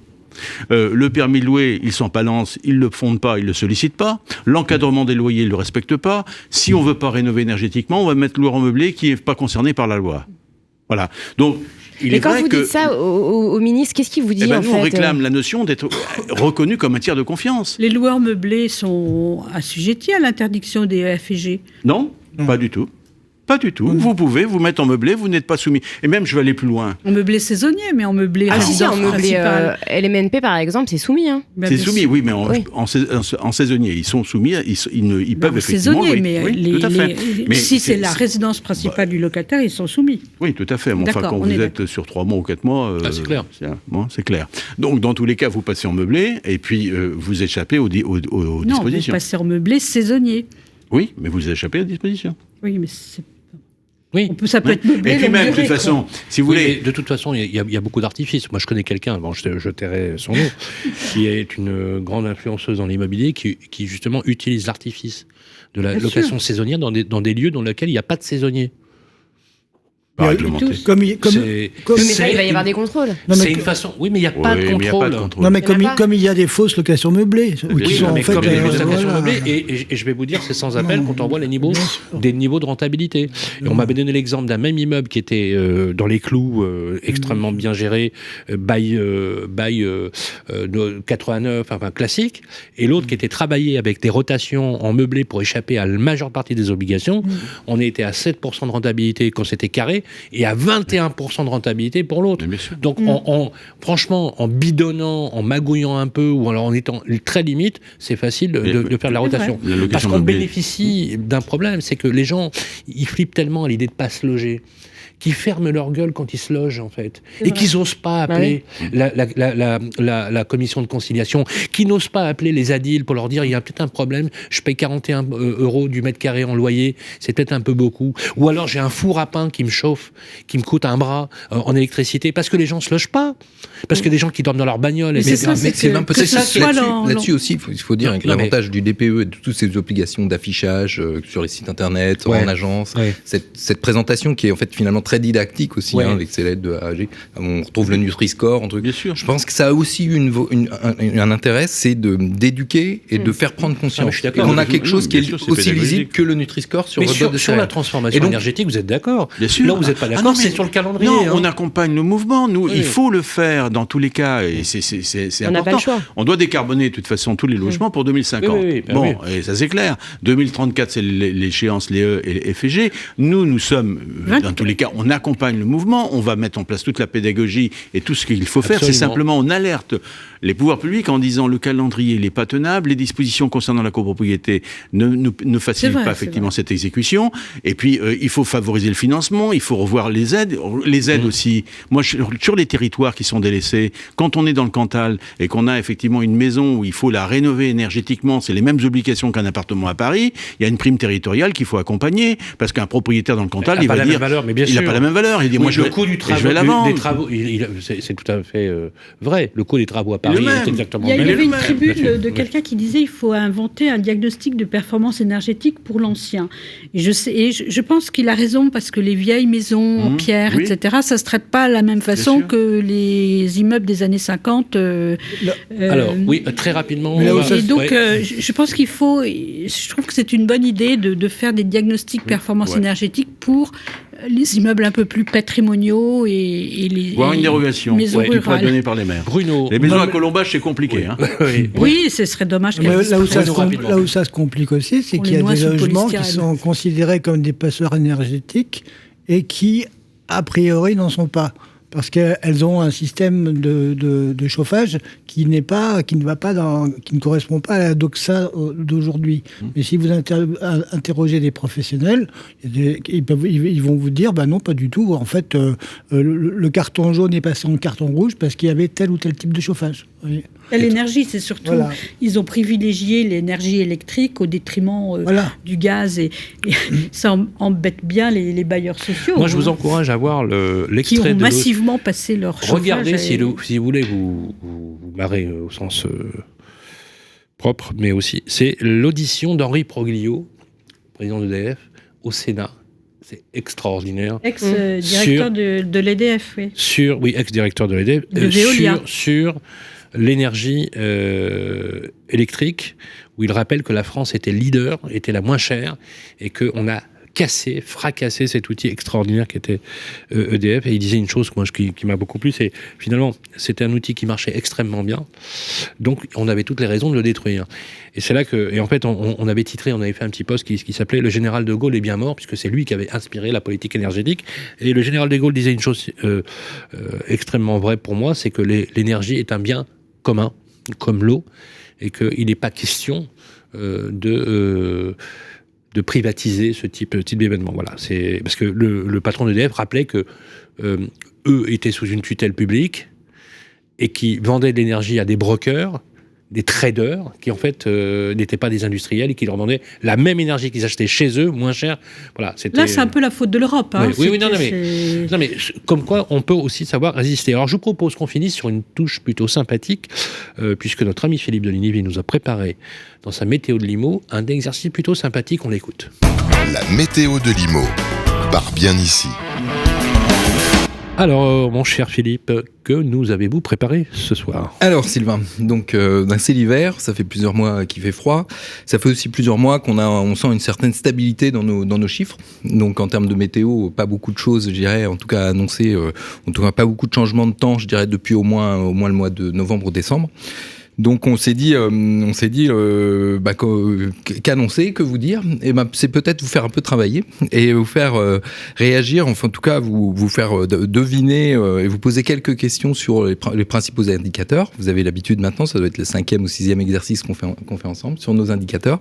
Le permis de louer, ils s'en balancent, ils ne le fondent pas, ils ne le sollicitent pas. L'encadrement des loyers, ils ne le respectent pas. Si on ne veut pas rénover énergétiquement, on va mettre le loueur en meublé qui n'est pas concerné par la loi. Voilà. Donc, et quand vous dites ça au ministre, qu'est-ce qu'il vous dit en fait ? On réclame la notion d'être reconnu comme un tiers de confiance. Les loueurs meublés sont assujettis à l'interdiction des FG ? Non, pas du tout. Pas du tout. Vous pouvez vous mettre en meublé, vous n'êtes pas soumis. Et même, je vais aller plus loin. En meublé saisonnier, mais en meublé en meublé LMNP, par exemple, c'est soumis. Hein. C'est soumis, oui, mais en saisonnier. Ils sont soumis, ils peuvent effectivement... Saisonnier, mais, tout à fait. Mais si c'est la résidence principale du locataire, ils sont soumis. Oui, tout à fait. Mais enfin, quand vous êtes sur 3 mois ou 4 mois... c'est clair. C'est clair. Donc, dans tous les cas, vous passez en meublé, et puis vous échappez aux dispositions. Non, vous passez en meublé saisonnier. Oui, mais vous échappez aux dispositions. Oui, mais c'est... Oui. Ça peut être meublé. Et puis même, de toute façon, si vous voulez... De toute façon, il y a beaucoup d'artifices. Moi, je connais quelqu'un, je tairai son nom, qui est une grande influenceuse dans l'immobilier, qui justement utilise l'artifice de la location saisonnière dans des lieux dans lesquels il n'y a pas de saisonnier. Mais ça, il va y avoir des contrôles. C'est une façon. Oui, mais il n'y a pas de contrôle. Non, mais comme il y a des fausses locations meublées. Oui, mais comme il y a des fausses locations meublées, et je vais vous dire, c'est sans appel quand on voit des niveaux de rentabilité. Et on m'avait donné l'exemple d'un même immeuble qui était dans les clous, extrêmement bien géré, bail 89, enfin classique, et l'autre qui était travaillé avec des rotations en meublé pour échapper à la majeure partie des obligations. On était à 7% de rentabilité quand c'était carré, et à 21% de rentabilité pour l'autre. Donc, franchement, en bidonnant, en magouillant un peu, ou alors en étant très limite, c'est facile de faire de la rotation. Parce qu'on bénéficie d'un problème, c'est que les gens, ils flippent tellement à l'idée de ne pas se loger, qui ferment leur gueule quand ils se logent, en fait. Et qu'ils n'osent pas appeler la commission de conciliation, qui n'osent pas appeler les ADIL pour leur dire, il y a peut-être un problème, je paye 41 € du mètre carré en loyer, c'est peut-être un peu beaucoup. Ou alors j'ai un four à pain qui me chauffe, chauffe, qui me coûte un bras en électricité, parce que les gens se logent pas, parce que des gens qui dorment dans leur bagnole. Mais c'est un peu ça. Là-dessus aussi, il faut dire que l'avantage du DPE et de toutes ces obligations d'affichage sur les sites internet, en agence, cette présentation qui est en fait finalement très didactique aussi, avec ces lettres de AAG. On retrouve le Nutri-Score, Bien sûr. Je pense que ça a aussi eu un intérêt, c'est d'éduquer et de faire prendre conscience. Qu'on a quelque chose qui est aussi lisible que le Nutri-Score sur votre boîte de sur la transformation énergétique, vous êtes d'accord? Bien sûr. Là où vous n'êtes pas d'accord, c'est sur le calendrier. Non, on accompagne le mouvement. Nous, il faut le faire dans tous les cas, et c'est important. On n'a pas le choix. On doit décarboner de toute façon tous les logements pour 2050. Et ça c'est clair. 2034, c'est l'échéance LE et FG. Nous sommes, dans tous les cas, on accompagne le mouvement, on va mettre en place toute la pédagogie et tout ce qu'il faut faire. C'est simplement, on alerte les pouvoirs publics en disant le calendrier n'est pas tenable, les dispositions concernant la copropriété ne facilitent pas effectivement cette exécution. Et puis, il faut favoriser le financement, il faut revoir les aides. Les aides aussi. Moi, sur les territoires qui sont délaissés, quand on est dans le Cantal et qu'on a effectivement une maison où il faut la rénover énergétiquement, c'est les mêmes obligations qu'un appartement à Paris, il y a une prime territoriale qu'il faut accompagner, parce qu'un propriétaire dans le Cantal, il va dire... Il n'a pas la même valeur. Il dit, moi, je vais la vendre. Des travaux, c'est tout à fait vrai. Le coût des travaux à Paris est exactement le même. Il y avait une tribune de quelqu'un qui disait il faut inventer un diagnostic de performance énergétique pour l'ancien. Et je pense qu'il a raison, parce que les vieilles maisons en pierre, etc., ça ne se traite pas de la même façon que les immeubles des années 50. Alors, oui, très rapidement. Je pense qu'il faut... Je trouve que c'est une bonne idée de faire des diagnostics performance énergétique pour les immeubles un peu plus patrimoniaux et les voire une dérogation maisons qui pourrait être donnée par les maires. Bruno, les maisons à colombage, c'est compliqué. Oui, ce serait dommage. Là où ça se complique aussi, c'est qu'il y a des logements qui sont considérés comme des passeurs énergétiques et qui, a priori, n'en sont pas. Parce qu'elles ont un système de chauffage qui ne correspond pas à la doxa d'aujourd'hui. Mais si vous interrogez des professionnels, ils vont vous dire, non, pas du tout. En fait, le carton jaune est passé en carton rouge parce qu'il y avait tel ou tel type de chauffage. Oui. L'énergie, c'est surtout... Voilà. Ils ont privilégié l'énergie électrique au détriment du gaz. Et ça embête bien les bailleurs sociaux. Moi, je vous encourage à voir l'extrait qui ont massivement passé leur chauffage. Regardez, si vous voulez vous marrer au sens propre, mais aussi, c'est l'audition d'Henri Proglio, président d'EDF, au Sénat. C'est extraordinaire. Ex-directeur de l'EDF, oui. Ex-directeur de l'EDF. De Veolia. Sur l'énergie électrique, où il rappelle que la France était leader, était la moins chère, et qu'on a fracassé cet outil extraordinaire qui était EDF. Et il disait une chose qui m'a beaucoup plu, c'est finalement c'était un outil qui marchait extrêmement bien, donc on avait toutes les raisons de le détruire. Et c'est là que, et en fait on avait titré, on avait fait un petit post qui s'appelait Le général de Gaulle est bien mort, puisque c'est lui qui avait inspiré la politique énergétique. Et le général de Gaulle disait une chose extrêmement vraie pour moi, c'est que l'énergie est un bien commun, comme l'eau, et qu'il n'est pas question de privatiser ce type d'événement. Voilà, c'est parce que le patron d'EDF rappelait que eux étaient sous une tutelle publique et qui vendaient de l'énergie à des brokers, des traders, qui en fait n'étaient pas des industriels et qui leur vendaient la même énergie qu'ils achetaient chez eux, moins cher. Voilà, là, c'est un peu la faute de l'Europe. Oui, non, mais comme quoi, on peut aussi savoir résister. Alors, je vous propose qu'on finisse sur une touche plutôt sympathique, puisque notre ami Philippe Deligny nous a préparé, dans sa météo de Limo, un exercice plutôt sympathique. On l'écoute. La météo de Limo, par Bien Ici. Alors, mon cher Philippe, que nous avez-vous préparé ce soir ? Alors, Sylvain, donc c'est l'hiver, ça fait plusieurs mois qu'il fait froid, ça fait aussi plusieurs mois on sent une certaine stabilité dans nos chiffres. Donc, en termes de météo, pas beaucoup de choses, je dirais, en tout cas annoncées, en tout cas pas beaucoup de changements de temps, je dirais, depuis au moins le mois de novembre ou décembre. Donc on s'est dit qu'annoncer, que vous dire, et c'est peut-être vous faire un peu travailler et vous faire réagir, enfin en tout cas vous faire deviner et vous poser quelques questions sur les principaux indicateurs. Vous avez l'habitude maintenant, ça doit être le 5e ou 6e exercice qu'on fait ensemble sur nos indicateurs.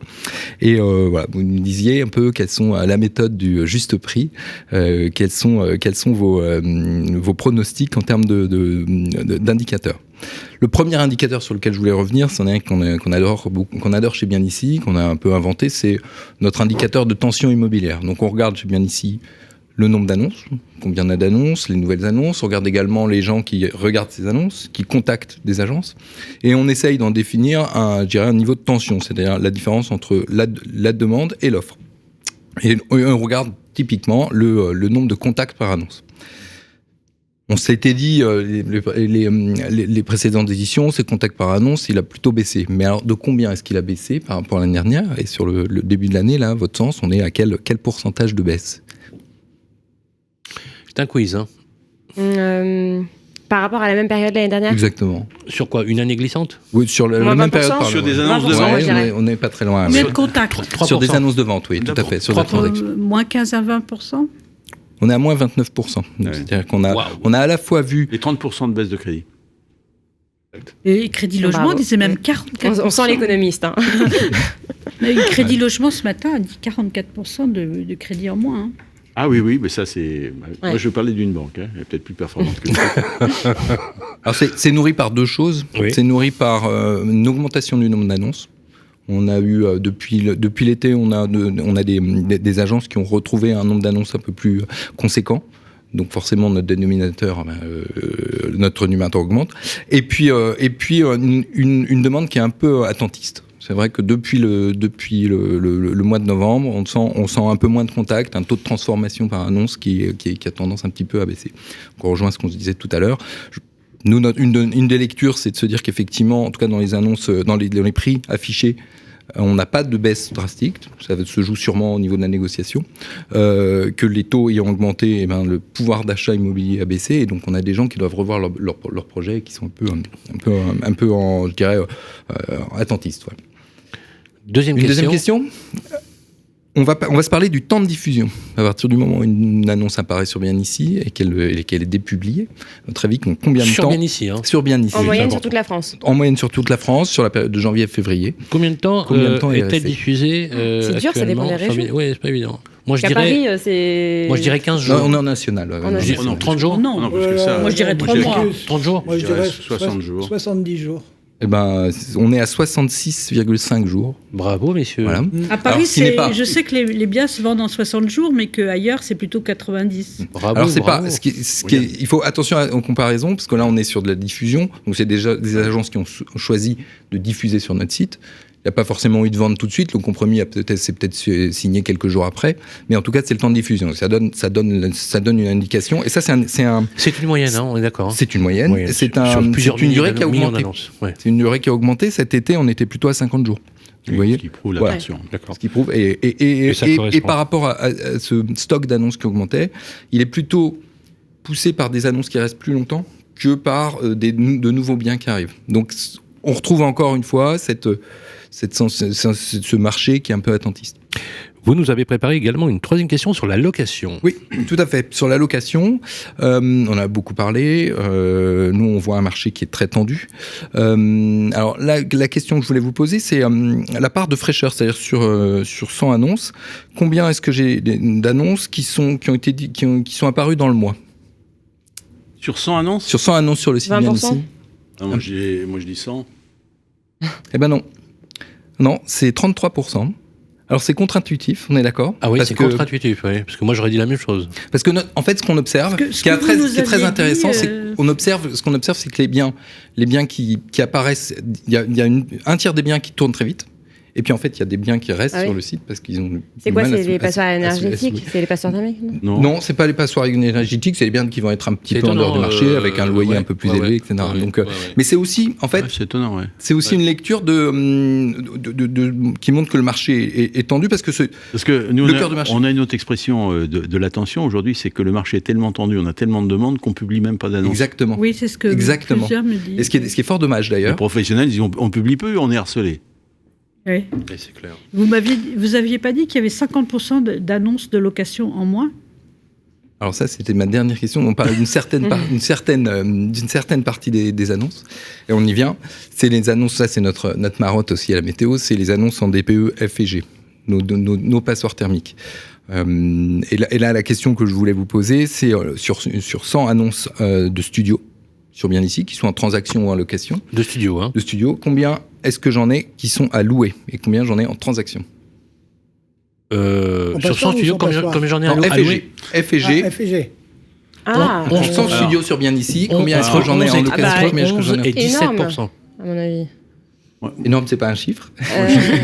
Et voilà, vous nous disiez un peu quelles sont la méthode du juste prix, quels sont vos pronostics en termes d'indicateurs. Le premier indicateur sur lequel je voulais revenir, c'en est un qu'on adore chez Bien Ici, qu'on a un peu inventé, c'est notre indicateur de tension immobilière. Donc on regarde chez Bien Ici le nombre d'annonces, combien on a d'annonces, les nouvelles annonces. On regarde également les gens qui regardent ces annonces, qui contactent des agences. Et on essaye d'en définir un niveau de tension, c'est-à-dire la différence entre la demande et l'offre. Et on regarde typiquement le nombre de contacts par annonce. On s'était dit, les précédentes éditions, ces contacts par annonce, il a plutôt baissé. Mais alors, de combien est-ce qu'il a baissé par rapport à l'année dernière ? Et sur le début de l'année, là, à votre sens, on est à quel pourcentage de baisse ? C'est un quiz, hein. Par rapport à la même période l'année dernière ? Exactement. Sur quoi ? Une année glissante ? Oui, sur la Moins même 20%? période. Sur des annonces de vente, Ouais, on n'est pas très loin. Mais Ouais. de contact. 3%. Sur des annonces de vente, oui, tout à fait. Sur des transactions. Moins 15 à 20%. On est à moins 29%. Donc, c'est-à-dire qu'on a, Waouh. on a à la fois vu... Et 30% de baisse de crédit. Et Crédit Logement Bravo. disait même Ouais. 44%. On sent l'économiste. Hein. Mais Crédit Logement ce matin a dit 44% de crédit en moins. Hein. Ah oui, mais ça c'est... Moi Ouais. je parlais d'une banque, elle est peut-être plus performante que nous. Alors, c'est nourri par deux choses. Oui. C'est nourri par une augmentation du nombre d'annonces. On a eu, depuis l'été, on a des agences qui ont retrouvé un nombre d'annonces un peu plus conséquent. Donc forcément, notre dénominateur, notre numérateur augmente. Et puis une demande qui est un peu attentiste. C'est vrai que depuis le mois de novembre, on sent un peu moins de contact, un taux de transformation par annonce qui a tendance un petit peu à baisser. Donc on rejoint ce qu'on se disait tout à l'heure. Nous, une des lectures, c'est de se dire qu'effectivement, en tout cas dans les annonces, dans les prix affichés, on n'a pas de baisse drastique, ça se joue sûrement au niveau de la négociation, que les taux ayant augmenté, le pouvoir d'achat immobilier a baissé, et donc on a des gens qui doivent revoir leurs projets, qui sont un peu en, je dirais, attentistes. Ouais. Deuxième question. On va se parler du temps de diffusion. À partir du moment où une annonce apparaît sur Bien Ici et qu'elle est dépubliée, très vite, combien de Sur temps Bien Ici, hein. Sur Bien Ici. En moyenne c'est sur important. toute la France. En moyenne sur toute la France, sur la période de janvier à février. Combien de temps est est-elle resté diffusée C'est dur, ça dépend des régions. Oui, c'est pas évident. Moi je Qu'à dirais, Paris, c'est. moi je dirais 15 Non, jours. on est en national. En national. Je dirais 30 jours. Non, Non, plus que ça. Moi, je dirais 3 mois. 30 jours. Moi, je dirais 60 jours. 70 jours. Eh ben, on est à 66,5 jours. Bravo, messieurs. Voilà. À Paris, Alors, ce qui n'est pas- je sais que les biens se vendent en 60 jours, mais qu'ailleurs, c'est plutôt 90. Bravo. Alors c'est bravo. pas il faut attention aux comparaisons parce que là on est sur de la diffusion, donc c'est déjà des agences qui ont choisi de diffuser sur notre site. Il n'y a pas forcément eu de vente tout de suite, le compromis c'est peut-être signé quelques jours après, mais en tout cas c'est le temps de diffusion. Ça donne une indication, et ça c'est C'est une moyenne, hein, on est d'accord. hein. c'est une moyenne. Moyenne. C'est Sur une durée qui a millions augmenté. d'annonces. Ouais. C'est une durée qui a augmenté. Cet été on était plutôt à 50 jours. Vous voyez, Ce qui prouve la Voilà. tension. D'accord. ce qui prouve et ça et correspond. par rapport à ce stock d'annonces qui augmentait, il est plutôt poussé par des annonces qui restent plus longtemps que par de nouveaux biens qui arrivent. Donc on retrouve encore une fois ce marché qui est un peu attentiste. Vous nous avez préparé également une troisième question sur la location. Oui, tout à fait. Sur la location, on a beaucoup parlé. Nous, on voit un marché qui est très tendu. Alors, la question que je voulais vous poser, c'est la part de fraîcheur, c'est-à-dire sur 100 annonces, combien est-ce que j'ai d'annonces qui sont apparues dans le mois ? Sur 100 annonces Sur 100 annonces sur le site 20%. Bien Ici ? Moi je dis 100. Eh ben non. Non, c'est 33%. Alors c'est contre-intuitif, on est d'accord ? Ah oui, Parce c'est que- contre-intuitif, oui, parce que moi j'aurais dit la même chose. Parce que en fait, ce qu'on observe, Ce ce qui est que vous nous très aviez intéressant, dit, c'est qu'on observe, ce qu'on observe, c'est que les biens qui apparaissent, il y a un tiers des biens qui tournent très vite. Et puis en fait, il y a des biens qui restent Ah oui. sur le site parce qu'ils ont. C'est du quoi, mal à c'est se- les à se- passoires à se- énergétiques? C'est les passoires thermiques? Non. Non, c'est pas les passoires énergétiques, c'est les biens qui vont être un petit C'est peu en dehors du étonnant, marché avec un loyer ouais, un peu plus ouais, élevé, ouais. etc. Ouais, Donc, ouais, ouais. mais c'est aussi, en fait, Ouais, c'est étonnant, ouais. c'est aussi une lecture qui montre que le marché est tendu parce que Parce que nous, Le cœur du marché. on a une autre expression de l'attention aujourd'hui, c'est que le marché est tellement tendu, on a tellement de demandes qu'on publie même pas d'annonces. exactement. Oui, c'est ce que Exactement. plusieurs me disent. Et ce qui est fort dommage Les d'ailleurs. professionnels disent on publie peu, on est harcelé. Oui. C'est clair. Vous aviez pas dit qu'il y avait 50% d'annonces de location en moins ? Alors ça, c'était ma dernière question. On parle d'une certaine partie des annonces, et on y vient. C'est les annonces. Ça, c'est notre marotte aussi à la météo. C'est les annonces en DPE, F et G, nos passoires thermiques. Et là, la question que je voulais vous poser, c'est sur 100 annonces de studio sur Bien Ici, qui sont en transaction ou en location, De studio, hein. de studio, combien est-ce que j'en ai qui sont à louer et combien j'en ai en transaction ? Sur 100 studios, combien j'en ai alloué FG. Pour 100 studios sur Bien Ici, combien est-ce que j'en ai en location? 11 et 17%. À mon avis. Ouais. Énorme, c'est pas un chiffre.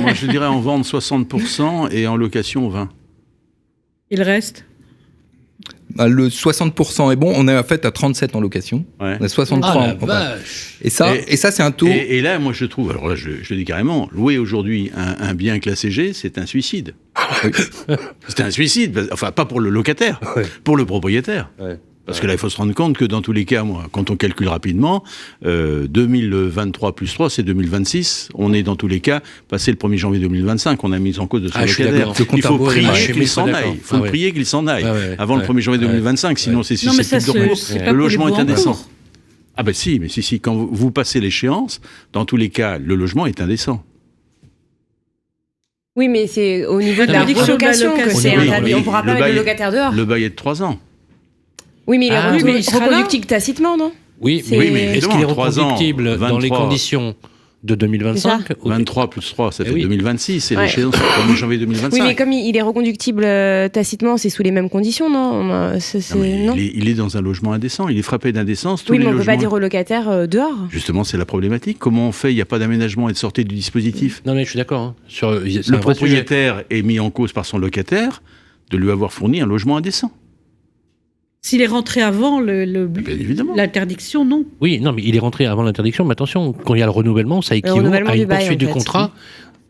Moi, je dirais en vente 60% et en location 20%. Il reste Le 60% est bon. On est en fait à 37 en location. Ouais. On a 63 en campagne. Et ça, c'est un taux. Et là, moi, je trouve, alors là, je le dis carrément, louer aujourd'hui un bien classé G, c'est un suicide. Oui. C'est un suicide. Enfin, pas pour le locataire, pour le propriétaire. Ouais. Parce que là, il faut se rendre compte que dans tous les cas, moi, quand on calcule rapidement, 2023 plus 3, c'est 2026. On est dans tous les cas passé le 1er janvier 2025. On a mis en cause de son locataire. Il faut prier qu'il s'en aille. Il faut prier qu'il s'en aille avant le 1er janvier 2025. Sinon, c'est susceptible de remonter. Le logement est indécent. Ah ben si, mais si. Quand vous passez l'échéance, dans tous les cas, le logement est indécent. Oui, mais c'est au niveau de la relocation que c'est interdit. On ne pourra pas mettre le locataire dehors. Le bail est de 3 ans. Oui, mais il est reconductible tacitement, non? Oui, mais est-ce qu'il est reconductible dans les conditions de 2025? 23 plus 3, ça fait 2026, c'est l'échéance du 1er janvier 2025. Oui, mais comme il est reconductible tacitement, c'est sous les mêmes conditions, non? Non. Il est dans un logement indécent, il est frappé d'indécence. Oui, mais on ne peut pas dire au locataire dehors. Justement, c'est la problématique. Comment on fait? Il n'y a pas d'aménagement et de sortie du dispositif. Non, mais je suis d'accord. Le propriétaire est mis en cause par son locataire de lui avoir fourni un logement indécent. S'il est rentré avant l'interdiction, non. Oui, non, mais il est rentré avant l'interdiction, mais attention, quand il y a le renouvellement, ça équivaut à une poursuite du contrat,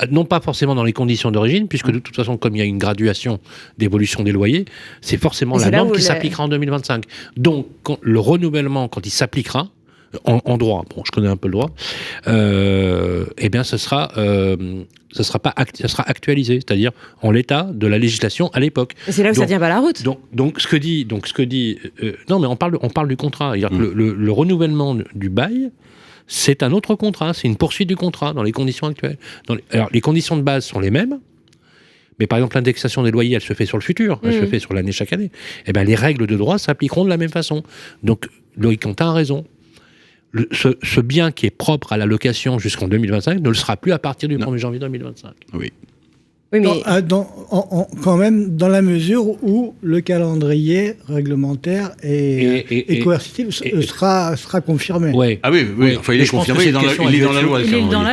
non pas forcément dans les conditions d'origine, puisque de toute façon, comme il y a une graduation d'évolution des loyers, c'est forcément la norme qui s'appliquera en 2025. Donc, le renouvellement, quand il s'appliquera, en droit, bon, je connais un peu le droit, eh bien, ce sera actualisé, c'est-à-dire en l'état de la législation à l'époque. Et c'est là où ça tient pas la route. Donc, ce que dit, non, mais on parle du contrat. C'est-à-dire que le renouvellement du bail, c'est un autre contrat, c'est une poursuite du contrat dans les conditions actuelles. Alors, les conditions de base sont les mêmes. Mais par exemple, l'indexation des loyers, elle se fait sur le futur, elle se fait sur l'année chaque année. Eh bien, les règles de droit s'appliqueront de la même façon. Donc, Loïc Quentin a raison. Ce bien qui est propre à la location jusqu'en 2025 ne le sera plus à partir du 1er janvier 2025. Oui. Oui, mais... quand même, dans la mesure où le calendrier réglementaire et coercitif sera confirmé. Ouais. Ah oui. Enfin, il est confirmé, il est dans la loi. Il est dans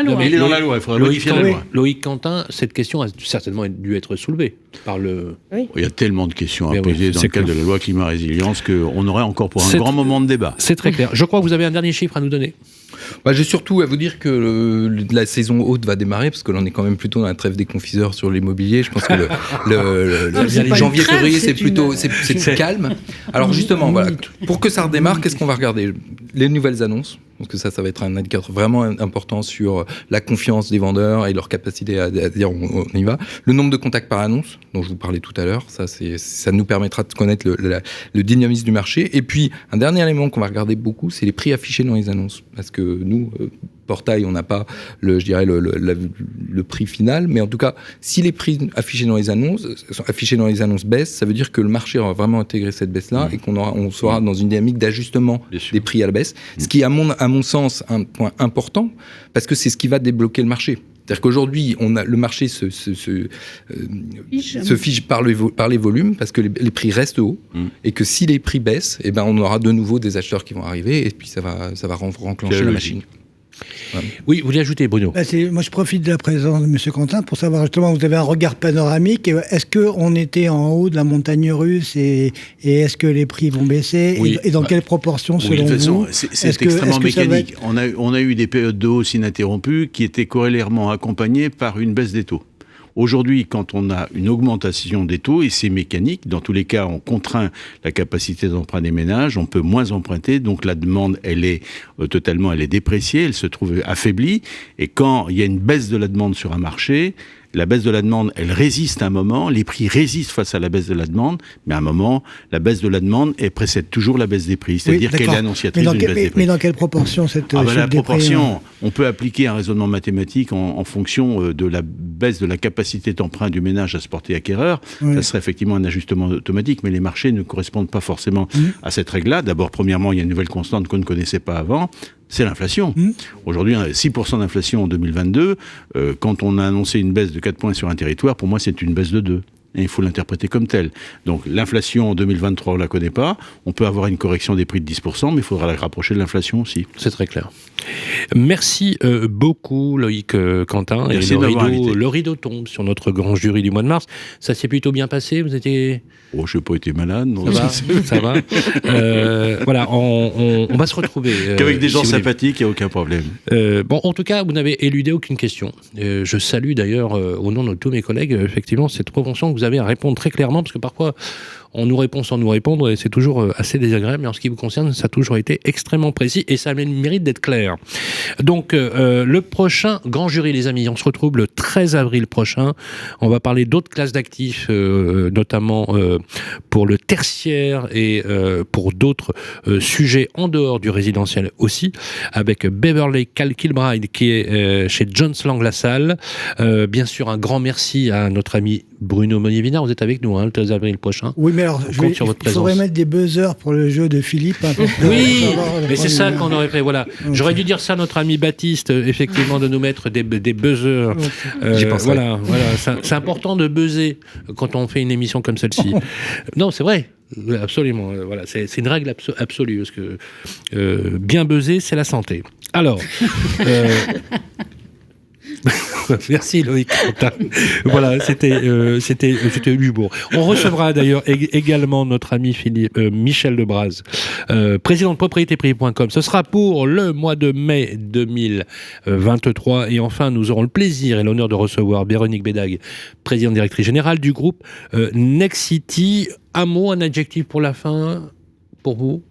la loi, il faudra modifier la loi. Loïc Quentin, cette question a certainement dû être soulevée par le... Oui. Il y a tellement de questions à poser dans le cadre de la loi climat-résilience qu'on aurait encore pour un grand moment de débat. C'est très clair. Je crois que vous avez un dernier chiffre à nous donner. J'ai surtout à vous dire que la saison haute va démarrer, parce que l'on est quand même plutôt dans la trêve des confiseurs sur l'immobilier. Je pense que janvier-février, c'est plus calme. Alors justement, voilà, pour que ça redémarre, qu'est-ce qu'on va regarder? Les nouvelles annonces. Je pense que ça va être un indicateur vraiment important sur la confiance des vendeurs et leur capacité à dire on y va. Le nombre de contacts par annonce, dont je vous parlais tout à l'heure, ça nous permettra de connaître le dynamisme du marché. Et puis, un dernier élément qu'on va regarder beaucoup, c'est les prix affichés dans les annonces. Parce que nous, portail, on n'a pas le prix final, mais en tout cas, si les prix affichés dans les annonces baissent, ça veut dire que le marché aura vraiment intégré cette baisse-là et qu'on sera dans une dynamique d'ajustement des prix à la baisse, ce qui est à mon sens un point important, parce que c'est ce qui va débloquer le marché. C'est-à-dire qu'aujourd'hui, le marché se fige par les volumes, parce que les prix restent hauts, et que si les prix baissent, on aura de nouveau des acheteurs qui vont arriver, et puis ça va renclencher la machine. Ouais. Oui, vous voulez ajouter, Bruno? Moi, je profite de la présence de M. Quentin pour savoir justement, vous avez un regard panoramique. Est-ce qu'on était en haut de la montagne russe et est-ce que les prix vont baisser et dans quelle proportion selon vous? C'est extrêmement mécanique. On a eu des périodes de hausse ininterrompues qui étaient corrélairement accompagnées par une baisse des taux. Aujourd'hui, quand on a une augmentation des taux, et c'est mécanique, dans tous les cas, on contraint la capacité d'emprunt des ménages, on peut moins emprunter, donc la demande, elle est dépréciée, elle se trouve affaiblie, et quand il y a une baisse de la demande sur un marché, la baisse de la demande, elle résiste un moment, les prix résistent face à la baisse de la demande, mais à un moment, la baisse de la demande, elle précède toujours la baisse des prix, c'est-à-dire qu'elle est annonciatrice d'une baisse des prix. Mais dans quelle proportion cette la proportion, on peut appliquer un raisonnement mathématique en fonction de la baisse de la capacité d'emprunt du ménage à se porter acquéreur. Ça serait effectivement un ajustement automatique, mais les marchés ne correspondent pas forcément à cette règle-là. D'abord, premièrement, il y a une nouvelle constante qu'on ne connaissait pas avant. c'est l'inflation. Aujourd'hui, 6% d'inflation en 2022. Quand on a annoncé une baisse de 4 points sur un territoire, pour moi, c'est une baisse de 2. Et il faut l'interpréter comme telle. Donc l'inflation en 2023, on ne la connaît pas. On peut avoir une correction des prix de 10%, mais il faudra la rapprocher de l'inflation aussi. C'est très clair. Merci beaucoup Loïc Quentin. Merci et d'avoir invité. le rideau tombe sur notre grand jury du mois de mars. Ça s'est plutôt bien passé, vous étiez... Oh, je n'ai pas été malade. Non. Ça va. Voilà, on va se retrouver. Qu'avec des gens si sympathiques, il n'y a aucun problème. Bon, en tout cas, vous n'avez éludé aucune question. Je salue d'ailleurs, au nom de tous mes collègues, effectivement, cette propension que vous avez à répondre très clairement, parce que parfois, on nous répond sans nous répondre, et c'est toujours assez désagréable, mais en ce qui vous concerne, ça a toujours été extrêmement précis, et ça a le mérite d'être clair. Donc, le prochain grand jury, les amis, on se retrouve le 13 avril prochain. On va parler d'autres classes d'actifs, notamment pour le tertiaire et pour d'autres sujets en dehors du résidentiel aussi, avec Beverley Kilbride qui est chez Jones Lang LaSalle. Bien sûr, un grand merci à notre ami Bruno Monnier-Vinard. Vous êtes avec nous le 13 avril prochain. Oui, mais alors, il faudrait mettre des buzzers pour le jeu de Philippe. Oui, mais c'est ça qu'on aurait fait. Voilà. J'aurais dû dire ça à notre ami Baptiste, effectivement, de nous mettre des buzzers. Voilà. C'est important de buzzer quand on fait une émission comme celle-ci. Non, c'est vrai. Absolument. Voilà. C'est une règle absolue. Parce que bien buzzer, c'est la santé. Alors... Merci Loïc Quentin. Voilà, c'était l'humour. On recevra d'ailleurs également notre ami Michel Debraz, président de propriétéprivée.com. Ce sera pour le mois de mai 2023. Et enfin, nous aurons le plaisir et l'honneur de recevoir Véronique Bédag, présidente directrice générale du groupe Nexity. Un mot, un adjectif pour la fin, pour vous,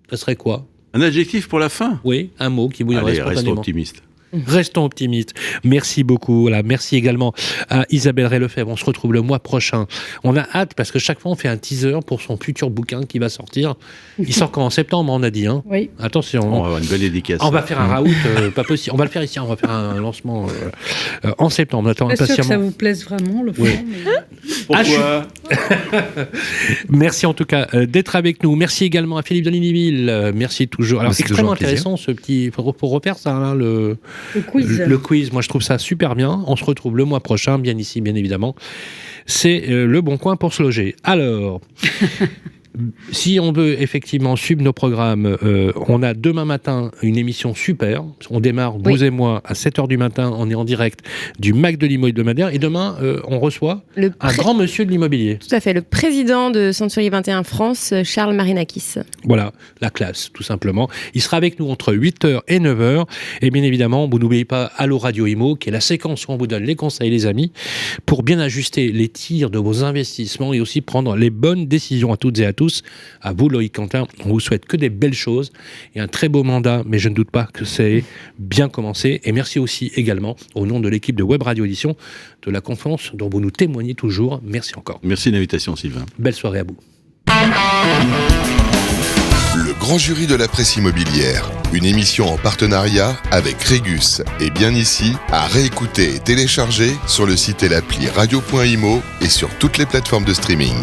ça serait quoi? Un adjectif pour la fin? Oui, un mot qui vous viendrait spontanément. Restons optimistes. Restons optimistes. Merci beaucoup. Voilà. Merci également à Isabelle Ray-Lefebvre. On se retrouve le mois prochain. On a hâte parce que chaque fois on fait un teaser pour son futur bouquin qui va sortir. Il sort quand en septembre, on a dit. Hein. Oui. Attention. On va avoir une belle dédicace. On va faire un raout, pas possible. On va le faire ici. On va faire un lancement en septembre. Attends, pas sûr que ça vous plaise vraiment le fond. Oui. Mais... Pourquoi Merci en tout cas d'être avec nous. Merci également à Philippe de Lignyville. Merci toujours. Alors c'est extrêmement intéressant ce petit. Faut refaire ça là, le quiz. Moi je trouve ça super bien. On se retrouve le mois prochain, bien ici, bien évidemment. C'est le bon coin pour se loger. Alors. Si on veut effectivement suivre nos programmes, on a demain matin une émission super. On démarre, vous et moi, à 7h du matin. On est en direct du MAC de l'immobilier hebdomadaire. Et demain, on reçoit un grand monsieur de l'immobilier. Tout à fait, le président de Century 21 France, Charles Marinakis. Voilà, la classe, tout simplement. Il sera avec nous entre 8h et 9h. Et bien évidemment, vous n'oubliez pas Allo Radio Imo, qui est la séquence où on vous donne les conseils, les amis, pour bien ajuster les tirs de vos investissements et aussi prendre les bonnes décisions à toutes et à tous. À vous, Loïc Quentin, on vous souhaite que des belles choses et un très beau mandat, mais je ne doute pas que c'est bien commencé. Et merci aussi également, au nom de l'équipe de Web Radio Édition, de la confiance dont vous nous témoignez toujours. Merci encore. Merci de l'invitation, Sylvain. Belle soirée à vous. Le grand jury de la presse immobilière, une émission en partenariat avec Régus et Bien Ici, à réécouter et télécharger sur le site et l'appli radio.imo et sur toutes les plateformes de streaming.